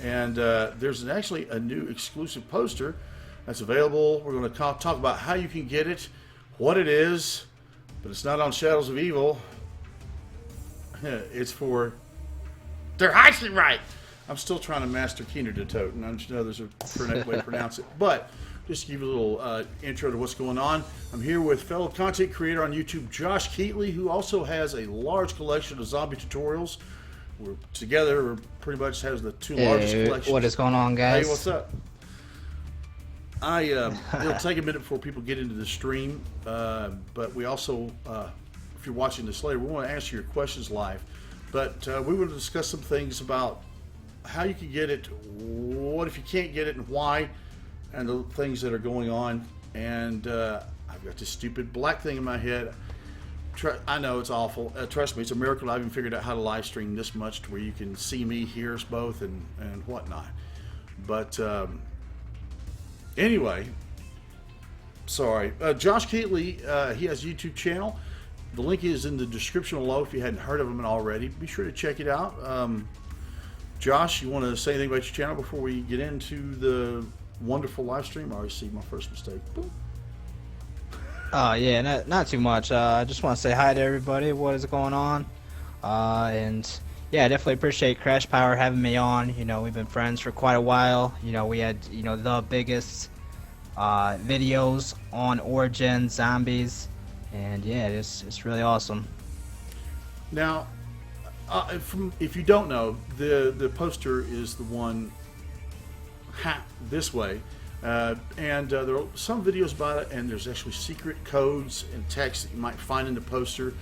And there's actually a new exclusive poster that's available. We're going to talk about how you can get it, what it is, but it's not on Shadows of Evil. It's for Der Heisenreich. I'm still trying to master Keener de Tote, and I just know there's a correct way to pronounce it. But just to give you a little intro to what's going on, I'm here with fellow content creator on YouTube, Josh Keatley, who also has a large collection of zombie tutorials. We're together, we're pretty much has the two largest collections. What is going on, guys? Hey, what's up? It'll take a minute before people get into the stream, but we also, if you're watching this later, we want to answer your questions live. But we want to discuss some things about how you can get it, what if you can't get it, and why, and the things that are going on. And I've got this stupid black thing in my head. I know it's awful. Trust me, it's a miracle I even figured out how to live stream this much to where you can see me, hear us both, and whatnot. But anyway, sorry. Josh Keatley, he has a YouTube channel. The link is in the description below if you hadn't heard of him already. Be sure to check it out. Josh, you want to say anything about your channel before we get into the wonderful live stream? I already see my first mistake. Boom. Yeah, not too much. I just want to say hi to everybody. What is going on? And yeah, I definitely appreciate Crash Power having me on. You know, we've been friends for quite a while. You know, we had, you know, the biggest videos on Origin, zombies, and yeah, it's really awesome. Now, if you don't know, the poster is the one this way. And there are some videos about it, and there's actually secret codes and text that you might find in the poster.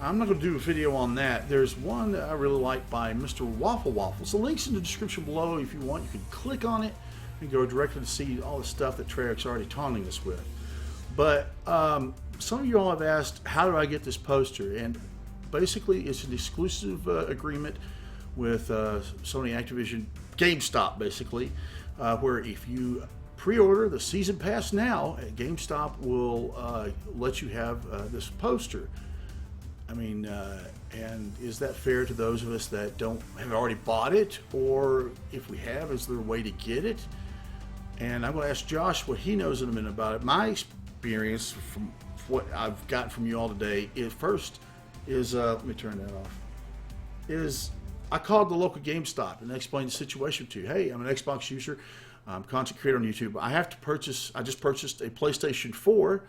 I'm not going to do a video on that. There's one that I really like by MrRoflWaffles. The link's in the description below. If you want, you can click on it and go directly to see all the stuff that Treyarch's already taunting us with. But some of you all have asked, how do I get this poster? And basically, it's an exclusive agreement with Sony, Activision, GameStop, basically, where if you pre-order the season pass now, GameStop will let you have this poster. I mean, and is that fair to those of us that have already bought it, or if we have, is there a way to get it? And I'm going to ask Josh what he knows in a minute about it. My experience from what I've gotten from you all today is let me turn that off. I called the local GameStop and explained the situation to you. Hey, I'm an Xbox user. I'm a content creator on YouTube. I just purchased a PlayStation 4,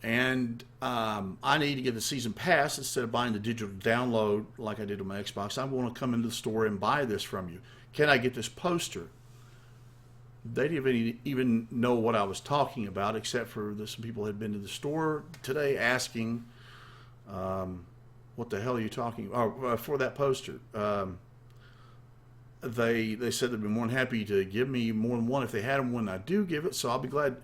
and I need to get the season pass instead of buying the digital download like I did on my Xbox. I want to come into the store and buy this from you. Can I get this poster? They didn't even know what I was talking about, except for some people had been to the store today asking, what the hell are you talking about for that poster? They said they'd be more than happy to give me more than one if they had them when I do give it. So I'll be glad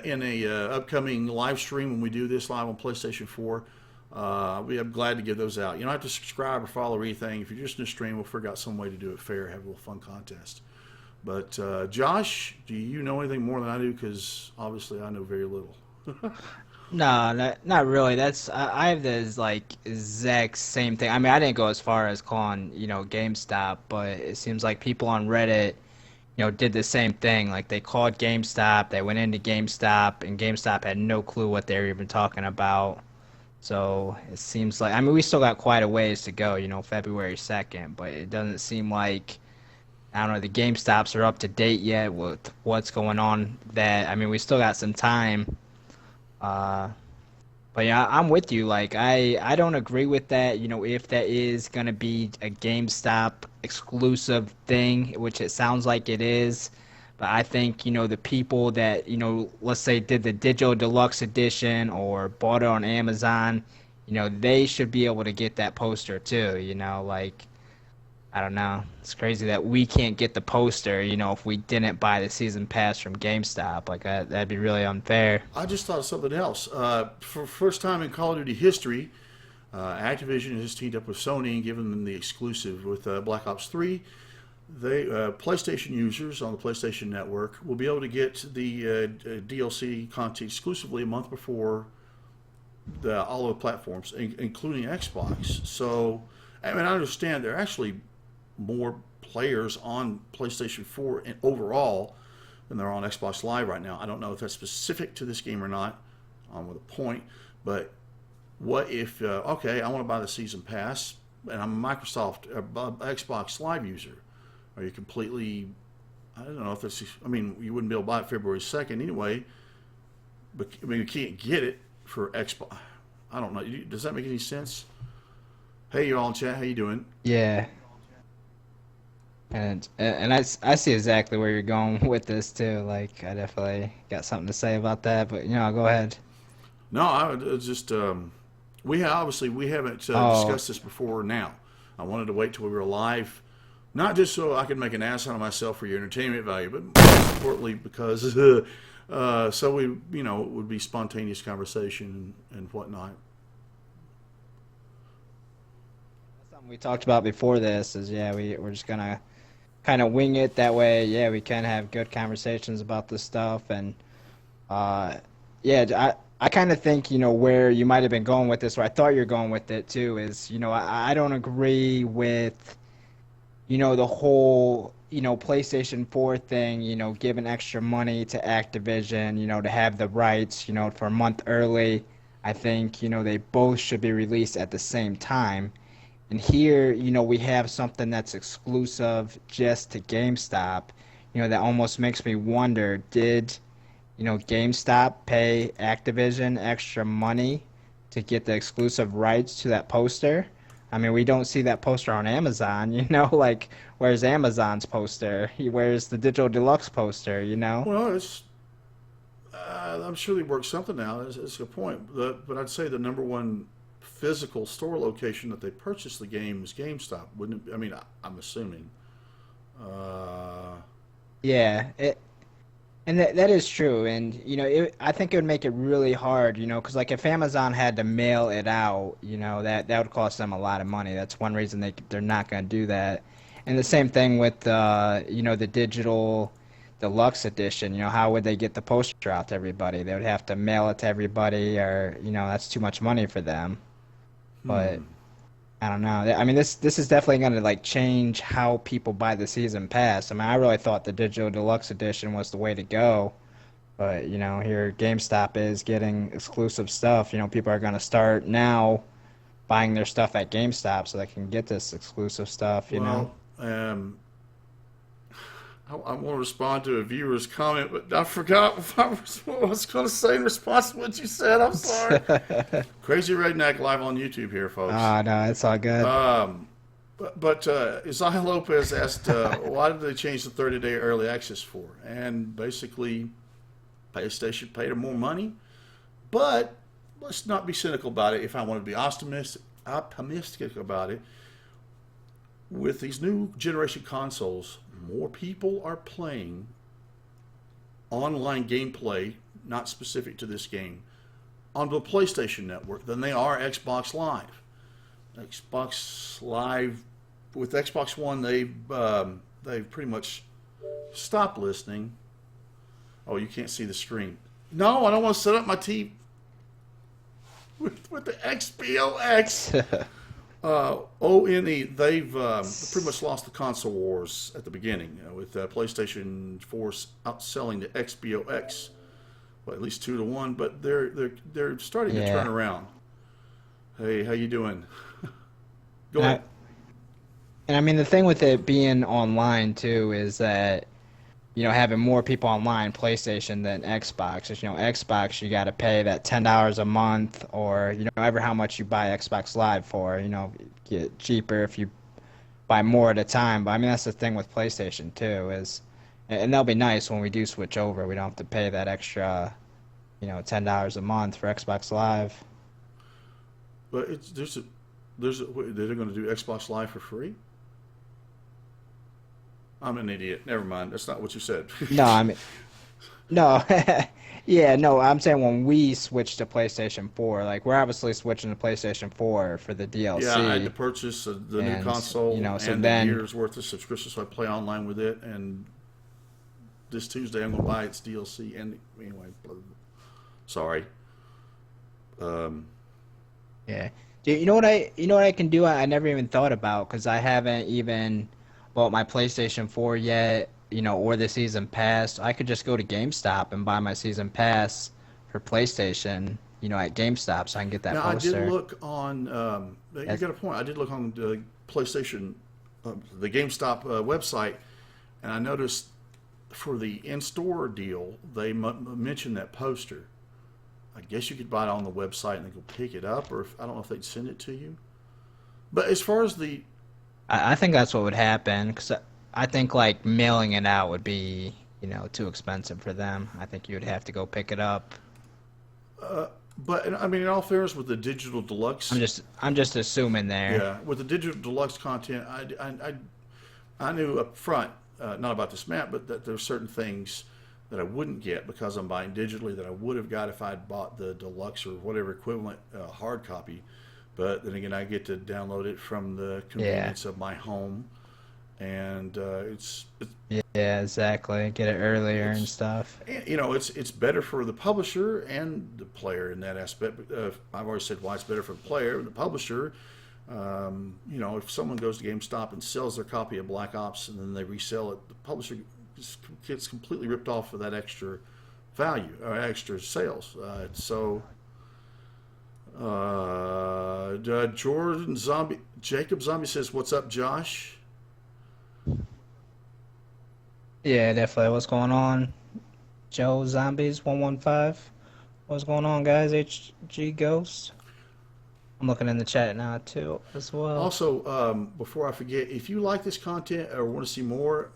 in a upcoming live stream when we do this live on PlayStation 4. I'm glad to give those out. You don't have to subscribe or follow or anything. If you're just in the stream, we'll figure out some way to do it fair, have a little fun contest. But Josh, do you know anything more than I do? Because obviously I know very little. No, not really. I have this like exact same thing. I mean, I didn't go as far as calling, you know, GameStop, but it seems like people on Reddit, you know, did the same thing. Like they called GameStop, they went into GameStop, and GameStop had no clue what they were even talking about. So it seems like, I mean, we still got quite a ways to go, you know, February 2nd, but it doesn't seem like, I don't know, the GameStops are up to date yet with what's going on. I mean, we still got some time. But yeah, I'm with you. Like, I don't agree with that. You know, if that is gonna be a GameStop exclusive thing, which it sounds like it is, but I think, you know, the people that, you know, let's say did the digital deluxe edition or bought it on Amazon, you know, they should be able to get that poster too. You know, like, I don't know. It's crazy that we can't get the poster, you know, if we didn't buy the season pass from GameStop. Like, that'd be really unfair. I just thought of something else. For first time in Call of Duty history, Activision has teamed up with Sony and given them the exclusive with Black Ops 3. PlayStation users on the PlayStation Network will be able to get the DLC content exclusively a month before all of the platforms, including Xbox. So, I mean, I understand there are actually more players on PlayStation 4 and overall than there are on Xbox Live right now. I don't know if that's specific to this game or not, with a point, but what if, okay, I want to buy the season pass, and I'm a Microsoft, Xbox Live user. Are you completely, I don't know if it's, I mean, you wouldn't be able to buy it February 2nd anyway, but I mean, you can't get it for Xbox. I don't know. Does that make any sense? Hey, you all in chat, how you doing? Yeah. And I see exactly where you're going with this too. Like I definitely got something to say about that, but go ahead. No, I would just we obviously we haven't Oh, discussed this before. Now, I wanted to wait till we were live, not just so I could make an ass out of myself for your entertainment value, but more importantly because so we it would be spontaneous conversation and whatnot. something we talked about before this is we're just gonna kind of wing it that way. Yeah, we can have good conversations about this stuff and yeah, I kind of think, where you might have been going with this, or I thought you were going with it too, is, I don't agree with, the whole, PlayStation 4 thing, giving extra money to Activision, to have the rights, for a month early. I think, they both should be released at the same time. And here, we have something that's exclusive just to GameStop, that almost makes me wonder, did GameStop pay Activision extra money to get the exclusive rights to that poster? I mean, we don't see that poster on Amazon, like, where's Amazon's poster? Where's the Digital Deluxe poster, Well, it's I'm sure they worked something out. It's a good point, but I'd say the number one physical store location that they purchased the game is GameStop, wouldn't it? I mean, I'm assuming. Uh, Yeah, and that is true. And, I think it would make it really hard, because, like, if Amazon had to mail it out, that would cost them a lot of money. That's one reason they're not going to do that. And the same thing with, the digital deluxe edition. How would they get the poster out to everybody? They would have to mail it to everybody, or, that's too much money for them. But hmm. I don't know. I mean, this is definitely going to like change how people buy the season pass. I mean, I really thought the digital deluxe edition was the way to go, but here GameStop is getting exclusive stuff. People are going to start now buying their stuff at GameStop so they can get this exclusive stuff. Well, I want to respond to a viewer's comment, but I forgot what I was going to say in response to what you said. I'm sorry. Crazy Redneck live on YouTube here, folks. Oh no, it's all good. But Isaiah Lopez asked, why did they change the 30-day early access for? And basically, PlayStation paid them more money. But let's not be cynical about it. If I want to be optimistic about it, with these new generation consoles, more people are playing online gameplay, not specific to this game, on the PlayStation Network than they are Xbox Live. Xbox Live, with Xbox One, they've pretty much stopped listening. Oh, you can't see the screen. No, I don't want to set up my TV with the XBOX. ONE, they've pretty much lost the console wars at the beginning, with PlayStation 4 outselling the XBOX, well, at least 2-1. But they're starting to turn Yeah. around. Hey, how you doing? Go And ahead. I mean, the thing with it being online too is that having more people online PlayStation than Xbox. 'Cause, Xbox, you got to pay that $10 a month, or ever how much you buy Xbox Live for. Get cheaper if you buy more at a time. But I mean, that's the thing with PlayStation too is, and that'll be nice when we do switch over. We don't have to pay that extra, $10 a month for Xbox Live. But they're going to do Xbox Live for free? I'm an idiot. Never mind. That's not what you said. No, I mean, no, yeah, no. I'm saying when we switch to PlayStation 4, like we're obviously switching to PlayStation 4 for the Yeah, I had to DLC, purchase the new and console so and the then year's worth of subscription, so I play online with it. And this Tuesday, I'm going to buy its DLC. And anyway, sorry. Um, yeah. You know what I can do? I never even thought about because I haven't even bought my PlayStation 4 yet, or the season pass, I could just go to GameStop and buy my season pass for PlayStation, at GameStop so I can get that Now, I did poster. look on. You That's got a point. I did look on the PlayStation, the GameStop website, and I noticed for the in-store deal they mentioned that poster. I guess you could buy it on the website and then go pick it up, or I don't know if they'd send it to you. But as far as the I think that's what would happen because I think like mailing it out would be, too expensive for them. I think you would have to go pick it up. but I mean, in all fairness, with the digital deluxe, I'm just assuming there. yeah, with the digital deluxe content, I knew up front, not about this map, but that there's certain things that I wouldn't get because I'm buying digitally that I would have got if I'd bought the deluxe or whatever equivalent hard copy. But then again, I get to download it from the Yeah. convenience of my home, and Yeah, exactly. Get it earlier and it's stuff. it's better for the publisher and the player in that aspect. I've already said why it's better for the player and the publisher. If someone goes to GameStop and sells their copy of Black Ops and then they resell it, the publisher gets completely ripped off for that extra value or extra sales. Jordan Zombie, Jacob Zombie says, "What's up, Josh?" Yeah, definitely. What's going on? Joe Zombies 115. What's going on, guys? HG Ghost. I'm looking in the chat now too, as well. Also, before I forget, if you like this content or want to see more,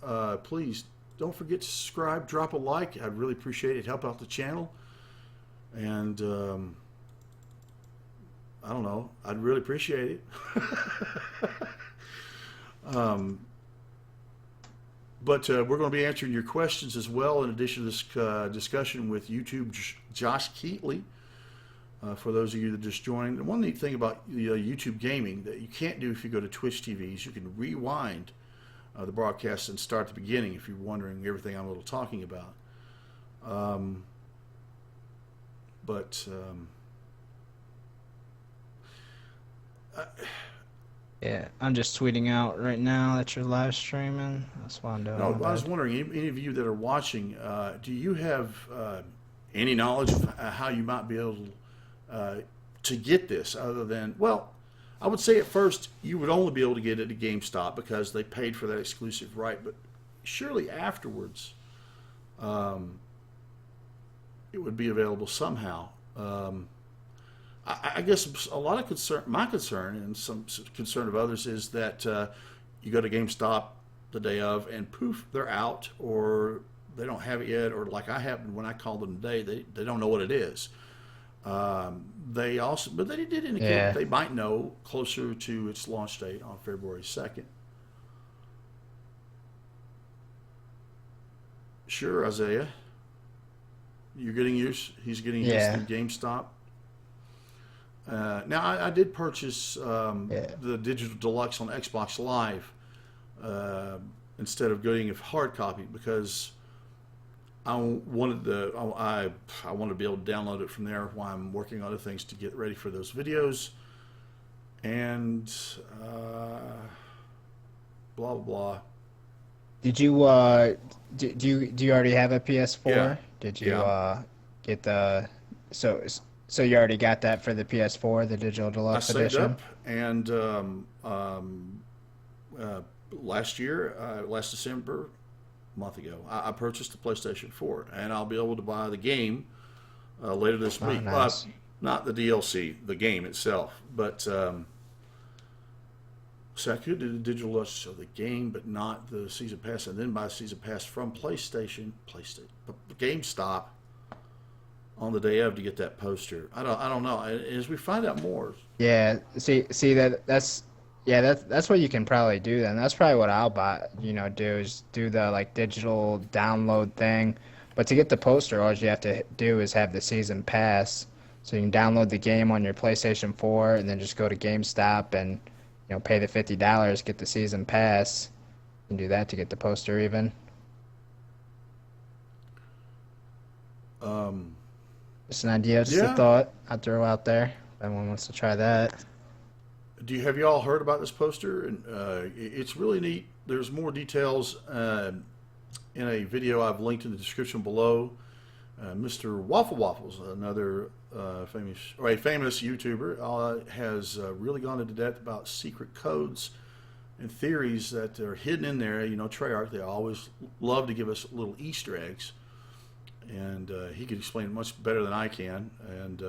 please don't forget to subscribe, drop a like. I'd really appreciate it. Help out the channel. And I don't know, I'd really appreciate it. But we're going to be answering your questions as well, in addition to this discussion with YouTube Josh Keatley. For those of you that just joined, and one neat thing about YouTube gaming that you can't do if you go to Twitch TV is you can rewind the broadcast and start at the beginning if you're wondering everything I'm a little talking about. Um, but Yeah, I'm just tweeting out right now that you're live streaming. That's why I'm doing. no, My I was bad. wondering, any of you that are watching, do you have any knowledge of how you might be able to get this other than, well, I would say at first you would only be able to get it at GameStop because they paid for that exclusive right, but surely afterwards it would be available somehow. I guess a lot of concern, my concern and some concern of others is that you go to GameStop the day of and poof, they're out, or they don't have it yet, or like I happened when I called them today, they don't know what it is. They also, but they did indicate Yeah. they might know closer to its launch date on February 2nd. Sure, Isaiah. You're getting used. He's getting used Yeah. to GameStop. Now, I did purchase Yeah. the digital deluxe on Xbox Live instead of getting a hard copy because I wanted I wanted to be able to download it from there while I'm working on other things to get ready for those videos, and blah blah blah. Did you do you already have a PS4? Yeah, Did you yeah. get the so so you already got that for the PS4, the digital I deluxe saved edition? up, and last year, last December, a month ago, I purchased the PlayStation 4, and I'll be able to buy the game later this Oh, week. nice. Not the DLC, the game itself, but so I could do the digital deluxe, so the game, but not the season pass, and then buy the season pass from PlayStation, GameStop on the day of to get that poster. I don't know. As we find out more, Yeah, see that's yeah, that's what you can probably do then. That's probably what I'll buy, do is do the like digital download thing. But to get the poster, all you have to do is have the season pass. So you can download the game on your PlayStation 4 and then just go to GameStop and pay the $50, get the season pass. You can do that to get the poster even. um, Just an idea, just a yeah, thought I'd throw out there. If anyone wants to try that. have you all heard about this poster? And it's really neat. There's more details in a video I've linked in the description below. MrRoflWaffles, another a famous YouTuber, has really gone into depth about secret codes and theories that are hidden in there. You know, Treyarch, they always love to give us little Easter eggs, and he could explain it much better than I can, and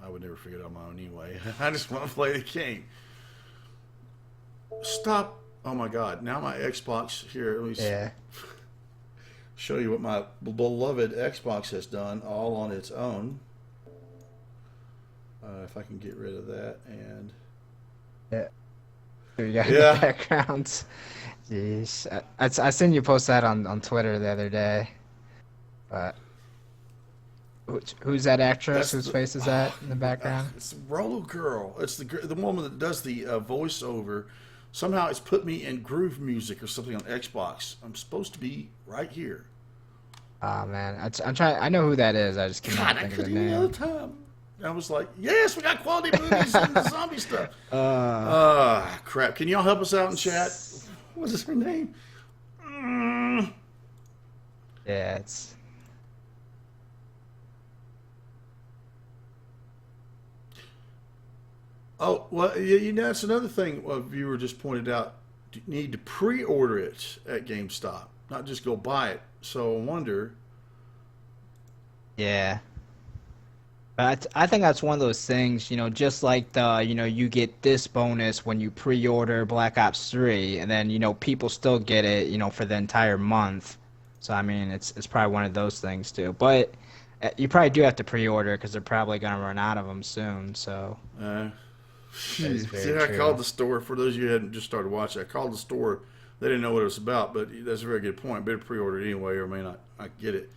I would never figure it out on my own anyway. I just want to play the game. Stop. Oh my God, now my Xbox, here, let me show you what my beloved Xbox has done all on its own. If I can get rid of that, and you got in the background. Jeez, I seen you post that on Twitter the other day. But who's that actress? Whose face is that in the background? It's Rolo Girl. It's the woman that does the voiceover. Somehow it's put me in groove music or something on Xbox. I'm supposed to be right here. Oh man, I'm trying. I know who that is. I just cannot think of the name. Other time. I was like, yes, we got quality movies and the zombie stuff. Crap. Can y'all help us out in chat? What is her name? Yeah, it's. Oh, well, you know, that's another thing a viewer just pointed out. You need to pre-order it at GameStop, not just go buy it. So I wonder. Yeah. But I think that's one of those things, you know, just like you get this bonus when you pre-order Black Ops 3, and then, people still get it, for the entire month. So, I mean, it's probably one of those things, too. But you probably do have to pre-order because they're probably going to run out of them soon, so. See, I called the store, for those of you who hadn't just started watching, I called the store. They didn't know what it was about, but that's a very good point. Better pre-order it anyway, or may not get it.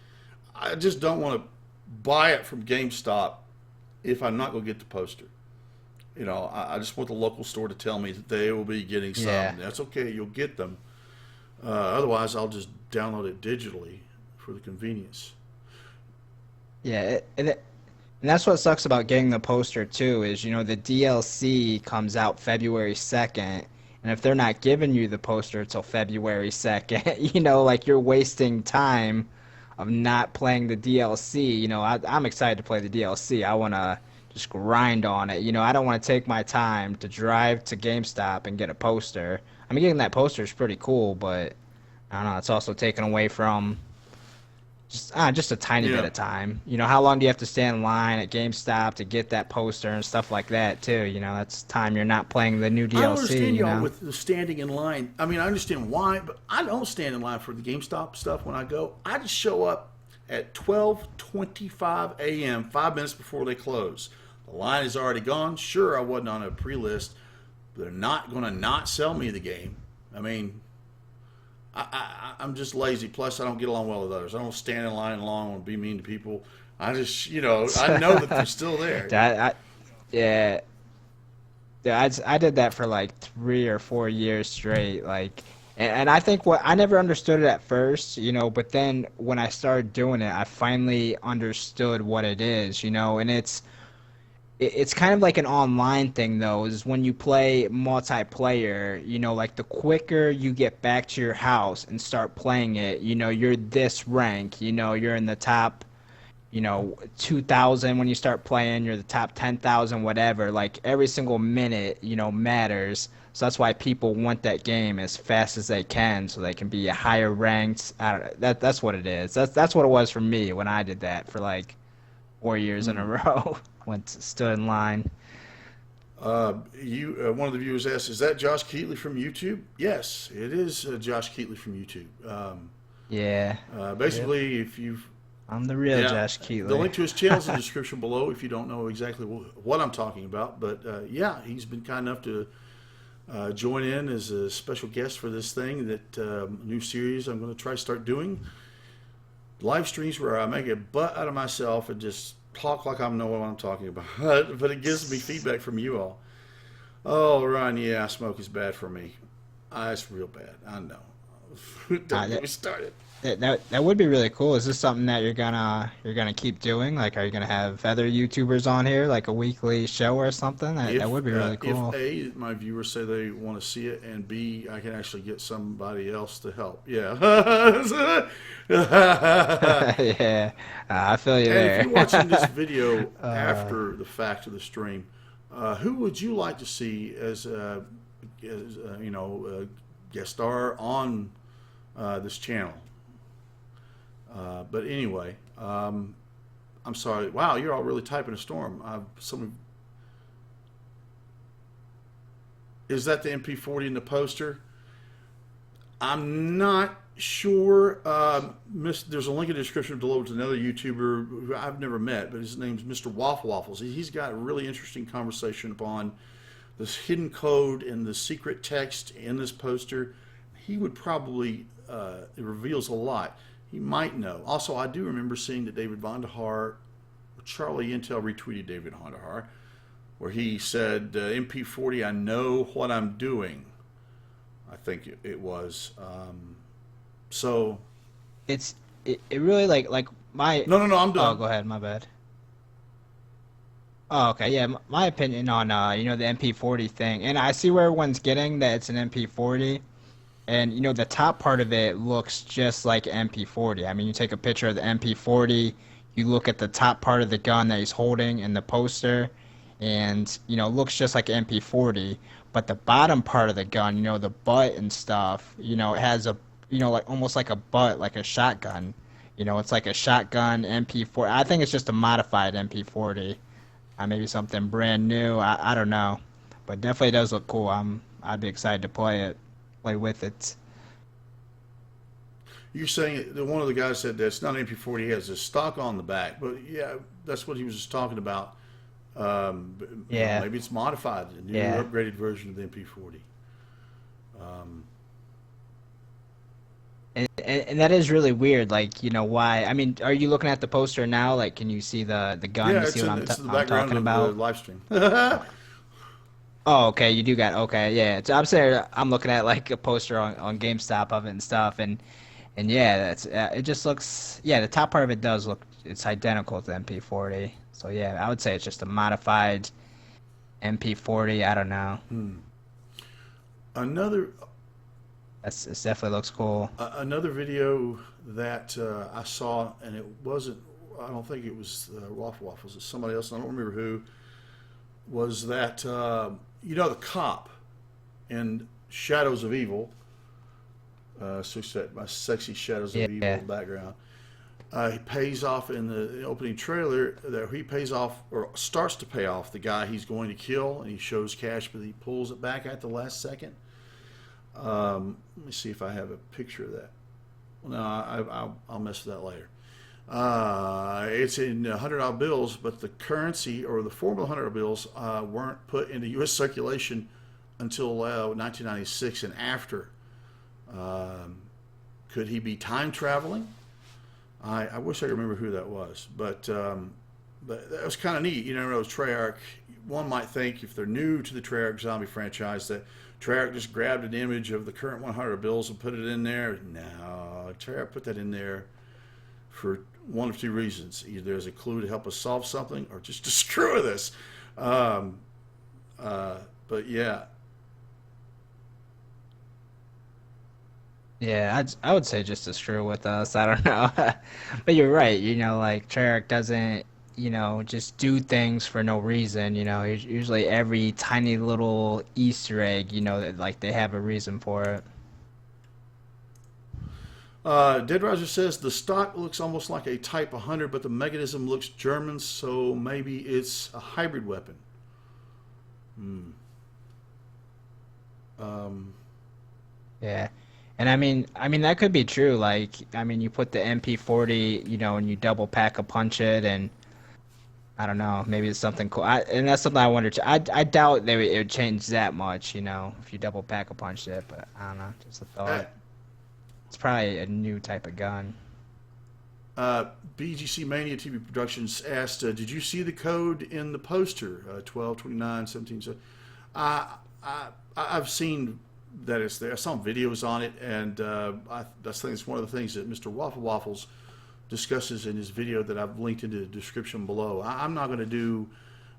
I just don't want to buy it from GameStop if I'm not going to get the poster. I just want the local store to tell me that they will be getting some. Yeah. That's okay. You'll get them. Otherwise, I'll just download it digitally for the convenience. Yeah, and that's what sucks about getting the poster, too, is, the DLC comes out February 2nd, and if they're not giving you the poster until February 2nd, like you're wasting time of not playing the DLC. I'm excited to play the DLC. I want to just grind on it. I don't want to take my time to drive to GameStop and get a poster. I mean, getting that poster is pretty cool, but I don't know, it's also taken away from just a tiny bit of time. How long do you have to stand in line at GameStop to get that poster and stuff like that, too? That's time you're not playing the new DLC. I understand y'all with the standing in line. I mean, I understand why, but I don't stand in line for the GameStop stuff when I go. I just show up at 12:25 a.m., 5 minutes before they close. The line is already gone. Sure, I wasn't on a pre-list, but they're not going to not sell me the game. I mean, I'm just lazy. Plus, I don't get along well with others. I don't stand in line long and be mean to people. I just, I know that they're still there. I did that for like 3 or 4 years straight. And I think I never understood it at first, but then when I started doing it, I finally understood what it is, and it's kind of like an online thing, though, is when you play multiplayer, like the quicker you get back to your house and start playing it, you're this rank, you're in the top, 2,000 when you start playing, you're the top 10,000, whatever. Like every single minute, matters. So that's why people want that game as fast as they can, so they can be higher ranked. That's what it is. That's what it was for me when I did that for like 4 years in a row. Stood in line. One of the viewers asked, "Is that Josh Keatley from YouTube?" Yes, it is Josh Keatley from YouTube. Basically, if you've I'm the real Josh Keatley. The link to his channel is in the description below if you don't know exactly what I'm talking about. But he's been kind enough to join in as a special guest for this thing, that new series I'm going to try to start doing. Live streams where I make a butt out of myself and just talk like I know what I'm talking about. But it gives me feedback from you all. Oh, Ron, smoke is bad for me. It's real bad. I know. Don't get me started. That would be really cool. Is this something that you're gonna keep doing? Like, are you gonna have other YouTubers on here, like a weekly show or something? That would be really If cool. A, my viewers say they want to see it, and B, I can actually get somebody else to help. Yeah. Yeah, I feel you And if there. you're watching this video uh, after the fact of the stream, who would you like to see as, guest star on this channel? But anyway, I'm sorry. Wow, you're all really typing a storm. Is that the MP40 in the poster? I'm not sure. There's a link in the description below to another YouTuber who I've never met, but his name's MrRoflWaffles. He's got a really interesting conversation upon this hidden code and the secret text in this poster. He would probably, it reveals a lot. He might know. Also, I do remember seeing that David Vonderhaar, Charlie Intel retweeted David Vonderhaar, where he said, MP40, I know what I'm doing. I think it was. So. it really like my. No, I'm Oh, done. go ahead. My bad. Oh, okay. Yeah, my opinion on the MP40 thing, and I see where everyone's getting that it's an MP40. And the top part of it looks just like MP40. I mean, you take a picture of the MP40, you look at the top part of the gun that he's holding in the poster, and it looks just like MP40. But the bottom part of the gun, the butt and stuff, it has a, like almost like a butt, like a shotgun. It's like a shotgun MP40. I think it's just a modified MP40. Maybe something brand new. I don't know, but definitely does look cool. I'd be excited to play with it. You're saying that one of the guys said that it's not an MP40, he has a stock on the back, but yeah, that's what he was just talking about. Yeah, Maybe it's modified, a new yeah, upgraded version of the MP40. Um, and that is really weird. Like, why? I mean, are you looking at the poster now? Like, can you see the gun? yeah, You see what it's in the I'm background talking of the about? live stream. Oh, okay, you do got okay, yeah. So I'm saying I'm looking at like a poster on GameStop of it and stuff, and yeah, that's it. Just looks, yeah, the top part of it does look, it's identical to MP40. So yeah, I would say it's just a modified MP40. I don't know. Another It definitely looks cool. another video that I saw, and it wasn't. I don't think it was Waffles. It's somebody else. I don't remember who. Was that the cop in Shadows of Evil? So set my sexy Shadows of Evil Yeah, background. He pays off in the opening trailer. That he pays off or starts to pay off the guy he's going to kill, and he shows cash, but he pulls it back at the last second. Let me see if I have a picture of that. No, I'll mess with that later. It's in $100 bills, but the currency or the form of $100 bills weren't put into U.S. circulation until 1996 and after. Could he be time traveling? I wish I could remember who that was, but that was kind of neat. Those Treyarch. One might think if they're new to the Treyarch zombie franchise that Treyarch just grabbed an image of the current 100 bills and put it in there. No, Treyarch put that in there for one of two reasons: either as a clue to help us solve something, or just to screw with us. But yeah, yeah, I would say just to screw with us. I don't know, but you're right. Like Treyarch doesn't, just do things for no reason. Usually every tiny little Easter egg, that like they have a reason for it. Dead Riser says the stock looks almost like a Type 100, but the mechanism looks German, so maybe it's a hybrid weapon. Hmm. Um, Yeah. And I mean that could be true. Like, I mean, you put the MP40, and you double pack a punch it, and I don't know, maybe it's something cool. And that's something I wonder too. I doubt it would change that much, if you double pack a punch it. But I don't know, just a uh, thought. It's probably a new type of gun. BGC Mania TV Productions asked, did you see the code in the poster? 12, 29, 17. So, I've seen that it's there. I saw videos on it, and I think it's one of the things that MrRoflWaffles discusses in his video that I've linked in the description below. I'm not going to do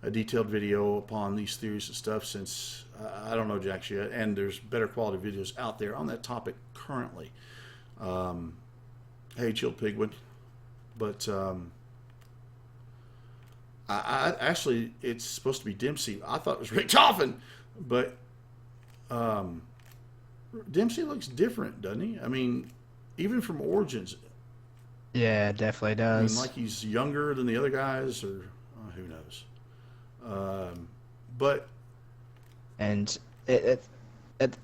a detailed video upon these theories and stuff since I don't know jack shit, and there's better quality videos out there on that topic currently. Hey, Chill Pigwood. But I actually, it's supposed to be Dempsey. I thought it was Rick Toffin, but Dempsey looks different, doesn't he? I mean, even from Origins. Yeah, it definitely I does. mean, like he's younger than the other guys, or who knows. But And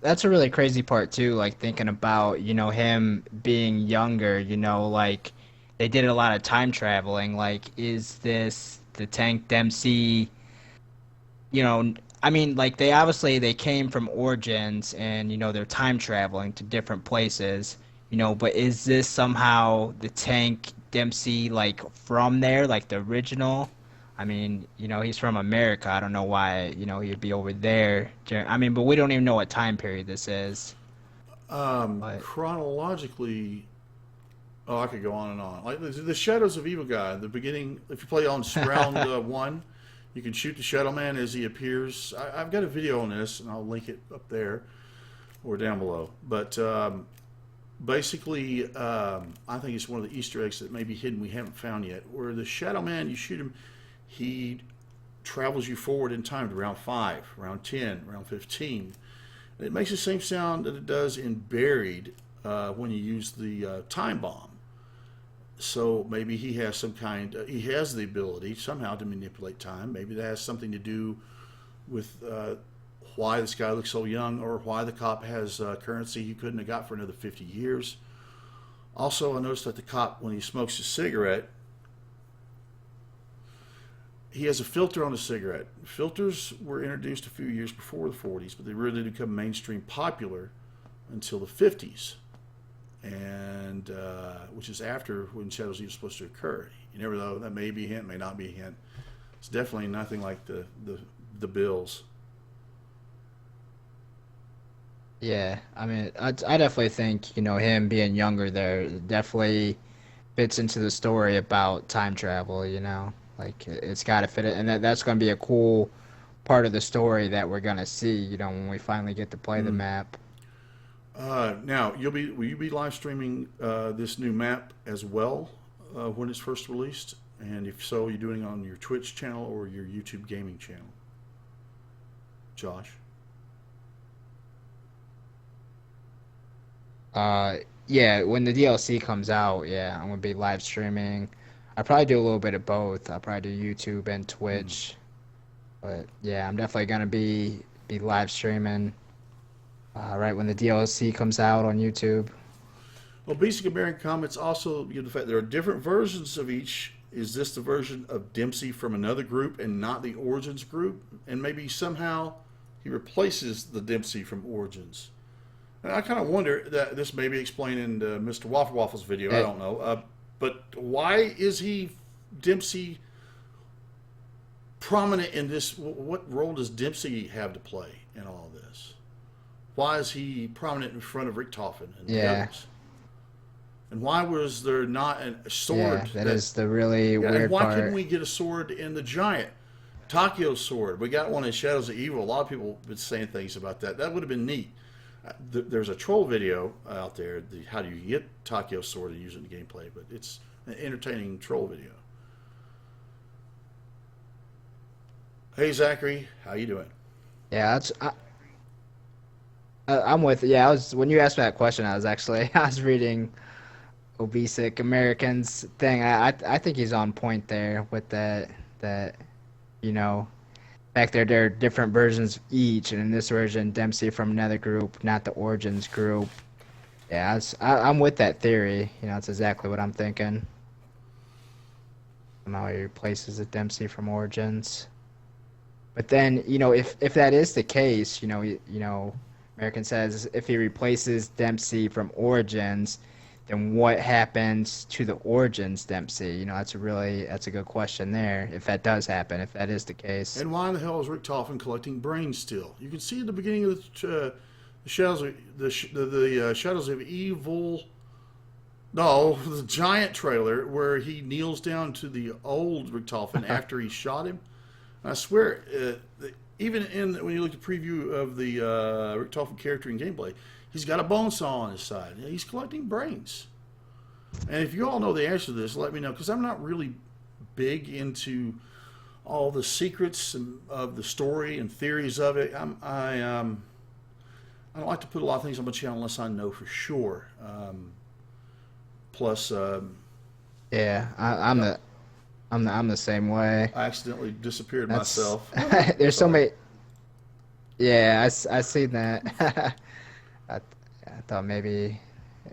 that's a really crazy part too, like thinking about, him being younger, like they did a lot of time traveling. Like, is this the Tank Dempsey, I mean, like they came from Origins and, they're time traveling to different places, but is this somehow the Tank Dempsey, like from there, like the original? I mean, he's from America. I don't know why, he'd be over there. I mean, but we don't even know what time period this is. But chronologically, oh, I could go on and on. Like the Shadows of Evil guy, the beginning. If you play on round one, you can shoot the Shadow Man as he appears. I've got a video on this, and I'll link it up there or down below. But basically, I think it's one of the Easter eggs that may be hidden we haven't found yet. Where the Shadow Man, you shoot him, he travels you forward in time to round 5, round 10, round 15. And it makes the same sound that it does in Buried when you use the time bomb. So maybe he has he has the ability somehow to manipulate time. Maybe that has something to do with why this guy looks so young, or why the cop has currency he couldn't have got for another 50 years. Also, I noticed that the cop, when he smokes a cigarette, he has a filter on the cigarette. Filters were introduced a few years before the 40s, but they really didn't become mainstream popular until the 50s, and which is after when Shadows Evil was supposed to occur. You never know. That may be a hint, may not be a hint. It's definitely nothing like the Bills. yeah, I mean, I definitely think, him being younger there definitely fits into the story about time travel. Like, it's got to fit it. And that's going to be a cool part of the story that we're going to see, when we finally get to play the map. Now, will you be live streaming this new map as well when it's first released? And if so, you're doing it on your Twitch channel or your YouTube gaming channel? Josh? Yeah, when the DLC comes out, yeah, I'm going to be live streaming. I probably do a little bit of both. I'll probably do YouTube and Twitch. But yeah, I'm definitely gonna be live streaming right when the DLC comes out on YouTube. Well, Basic American comments also give the fact there are different versions of each. Is this the version of Dempsey from another group and not the Origins group? And maybe somehow he replaces the Dempsey from Origins. And I kind of wonder that this may be explained in MrRoflWaffles' video. I don't know. But why is he Dempsey prominent in this? What role does Dempsey have to play in all of this? Why is he prominent in front of Rick Toffin and the others? And why was there not a sword? Yeah, that is the really weird and why part. couldn't we get a sword in the Giant? Takio's sword. We got one in Shadows of Evil. A lot of people have been saying things about that. That would have been neat. There's a troll video out there. How do you get Takio's sword and use it in the gameplay? But it's an entertaining troll video. Hey Zachary, how you doing? Yeah, I'm with. Yeah, when you asked me that question, I was reading Obesic Americans thing. I think he's on point there with that back there are different versions of each, and in this version Dempsey from another group, not the Origins group. Yeah, I'm with that theory. It's exactly what I'm thinking. Somehow he replaces the Dempsey from Origins. But then, if that is the case, American says if he replaces Dempsey from Origins, then what happens to the Origins Dempsey? That's a good question there. If that does happen, if that is the case. And why in the hell is Rick Toffin collecting brains still? You can see at the beginning of the Shadows of Evil. No, the Giant trailer where he kneels down to the old Richtofen after he shot him. I swear, even when you look at the preview of the Richtofen character in gameplay, he's got a bone saw on his side. He's collecting brains. And if you all know the answer to this, let me know, because I'm not really big into all the secrets of the story and theories of it. I don't like to put a lot of things on my channel unless I know for sure. Plus, Yeah, I'm the same way. I accidentally disappeared myself. There's so many. Yeah, I seen that. I thought maybe,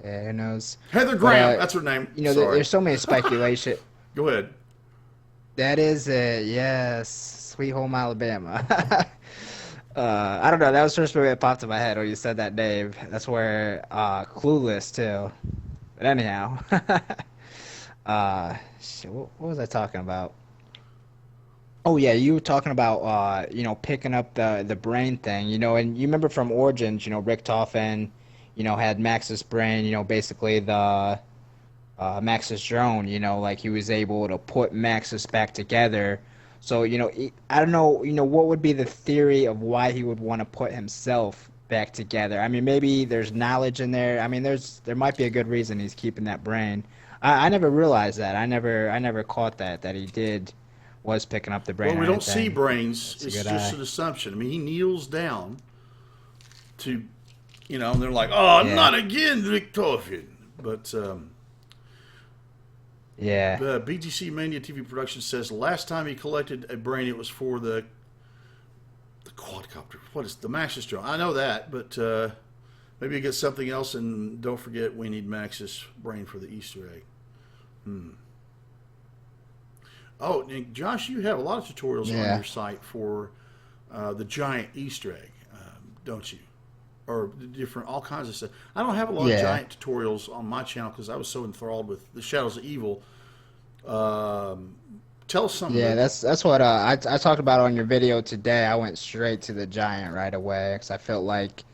yeah, who knows? Heather Graham, that's her name. You know, there's so many speculation. Go ahead. That is it. Yes, Sweet Home Alabama. I don't know. That was the first movie that popped in my head when you said that name. That's where Clueless too. But anyhow, shit, what was I talking about? Oh yeah, you were talking about you know, picking up the brain thing, you know, and you remember from Origins, you know, Richtofen, you know, had Max's brain, you know, basically the Max's drone, you know, like he was able to put Max's back together. So, you know, I don't know, you know, what would be the theory of why he would want to put himself back together? I mean, maybe there's knowledge in there. I mean, there might be a good reason he's keeping that brain. I never realized that. I never caught that he was picking up the brain. Well, we don't see brains. It's it's just an assumption. I mean, he kneels down to, you know, and they're like, "Oh, yeah. Not again, Richtofen." But yeah. BGC Mania TV Production says last time he collected a brain, it was for the quadcopter. What is the Max's drone? I know that, but maybe you get something else. And don't forget, we need Max's brain for the Easter egg. Oh, and Josh, you have a lot of tutorials on your site for the giant Easter egg, don't you? Or different, all kinds of stuff. I don't have a lot of giant tutorials on my channel because I was so enthralled with the Shadows of Evil. Tell us something. Yeah, that's what I talked about on your video today. I went straight to the giant right away because I felt like